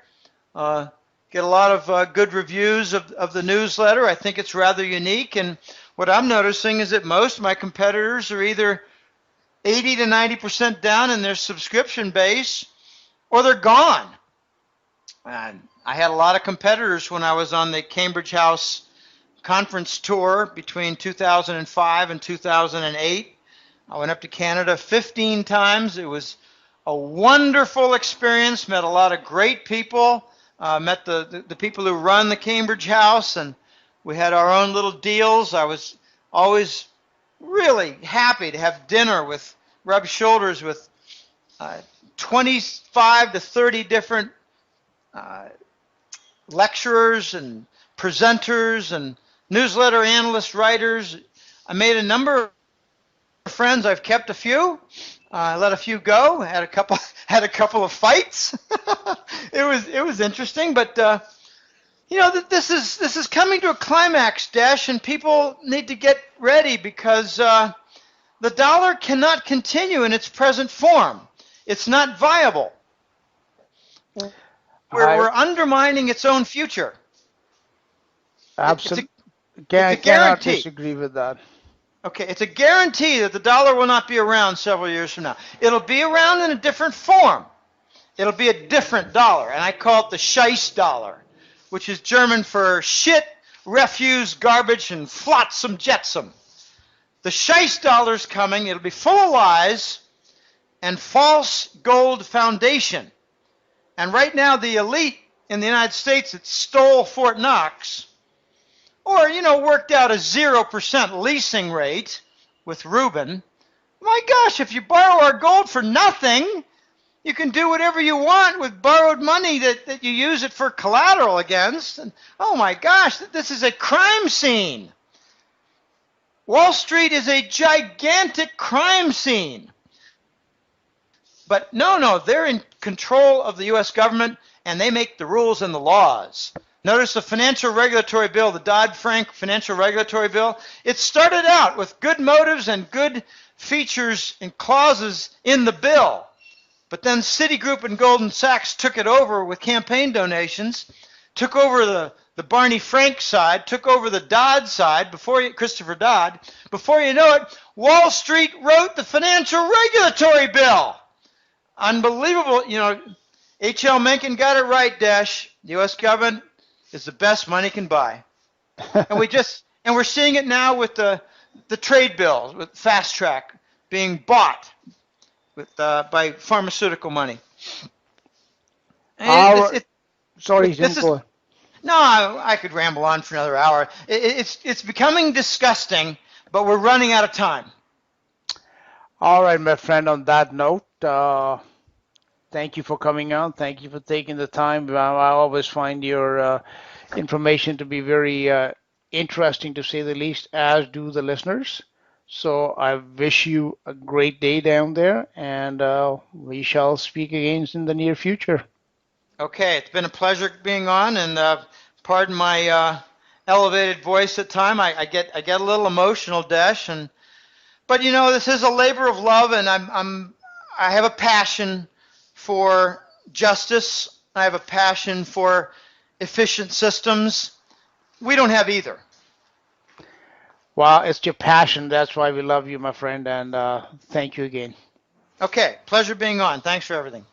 Get a lot of good reviews of the newsletter. I think it's rather unique, and what I'm noticing is that most of my competitors are either 80 to 90% down in their subscription base, or they're gone. And I had a lot of competitors when I was on the Cambridge House conference tour between 2005 and 2008. I went up to Canada 15 times. It was a wonderful experience, met a lot of great people, met the people who run the Cambridge House, and we had our own little deals. I was always really happy to have dinner rub shoulders with 25 to 30 different lecturers and presenters and newsletter analysts, writers. I made a number of friends. I've kept a few. I let a few go. Had a couple of fights. It was interesting, but this is coming to a climax, Dash, and people need to get ready because the dollar cannot continue in its present form. It's not viable. We're undermining its own future. Absolutely. Cannot disagree with that. Okay, it's a guarantee that the dollar will not be around several years from now. It'll be around in a different form. It'll be a different dollar, and I call it the Scheiß dollar, which is German for shit, refuse, garbage, and flotsam jetsam. The Scheiß dollar's coming. It'll be full of lies and false gold foundation. And right now, the elite in the United States that stole Fort Knox, or, worked out a 0% leasing rate with Rubin. My gosh, if you borrow our gold for nothing, you can do whatever you want with borrowed money that you use it for collateral against. And, oh my gosh, this is a crime scene. Wall Street is a gigantic crime scene. But no, they're in control of the U.S. government, and they make the rules and the laws. Notice the financial regulatory bill, the Dodd-Frank financial regulatory bill. It started out with good motives and good features and clauses in the bill. But then Citigroup and Goldman Sachs took it over with campaign donations, took over the Barney Frank side, took over the Dodd side, Christopher Dodd. Before you know it, Wall Street wrote the financial regulatory bill. Unbelievable. H.L. Mencken got it right, Dash. The U.S. government is the best money can buy. And we're seeing it now with the trade bills, with Fast Track being bought by pharmaceutical money. Sorry, Jim. No, I could ramble on for another hour. It's becoming disgusting, but we're running out of time. All right, my friend, on that note, thank you for coming on. Thank you for taking the time. I always find your information to be very interesting, to say the least, as do the listeners. So I wish you a great day down there, and we shall speak again in the near future. Okay, it's been a pleasure being on, and pardon my elevated voice at time. I get a little emotional, Desh, but this is a labor of love, and I have a passion for justice. I have a passion for efficient systems. We don't have either. Well, it's your passion. That's why we love you, my friend, and thank you again. Okay, pleasure being on. Thanks for everything.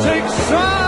Take some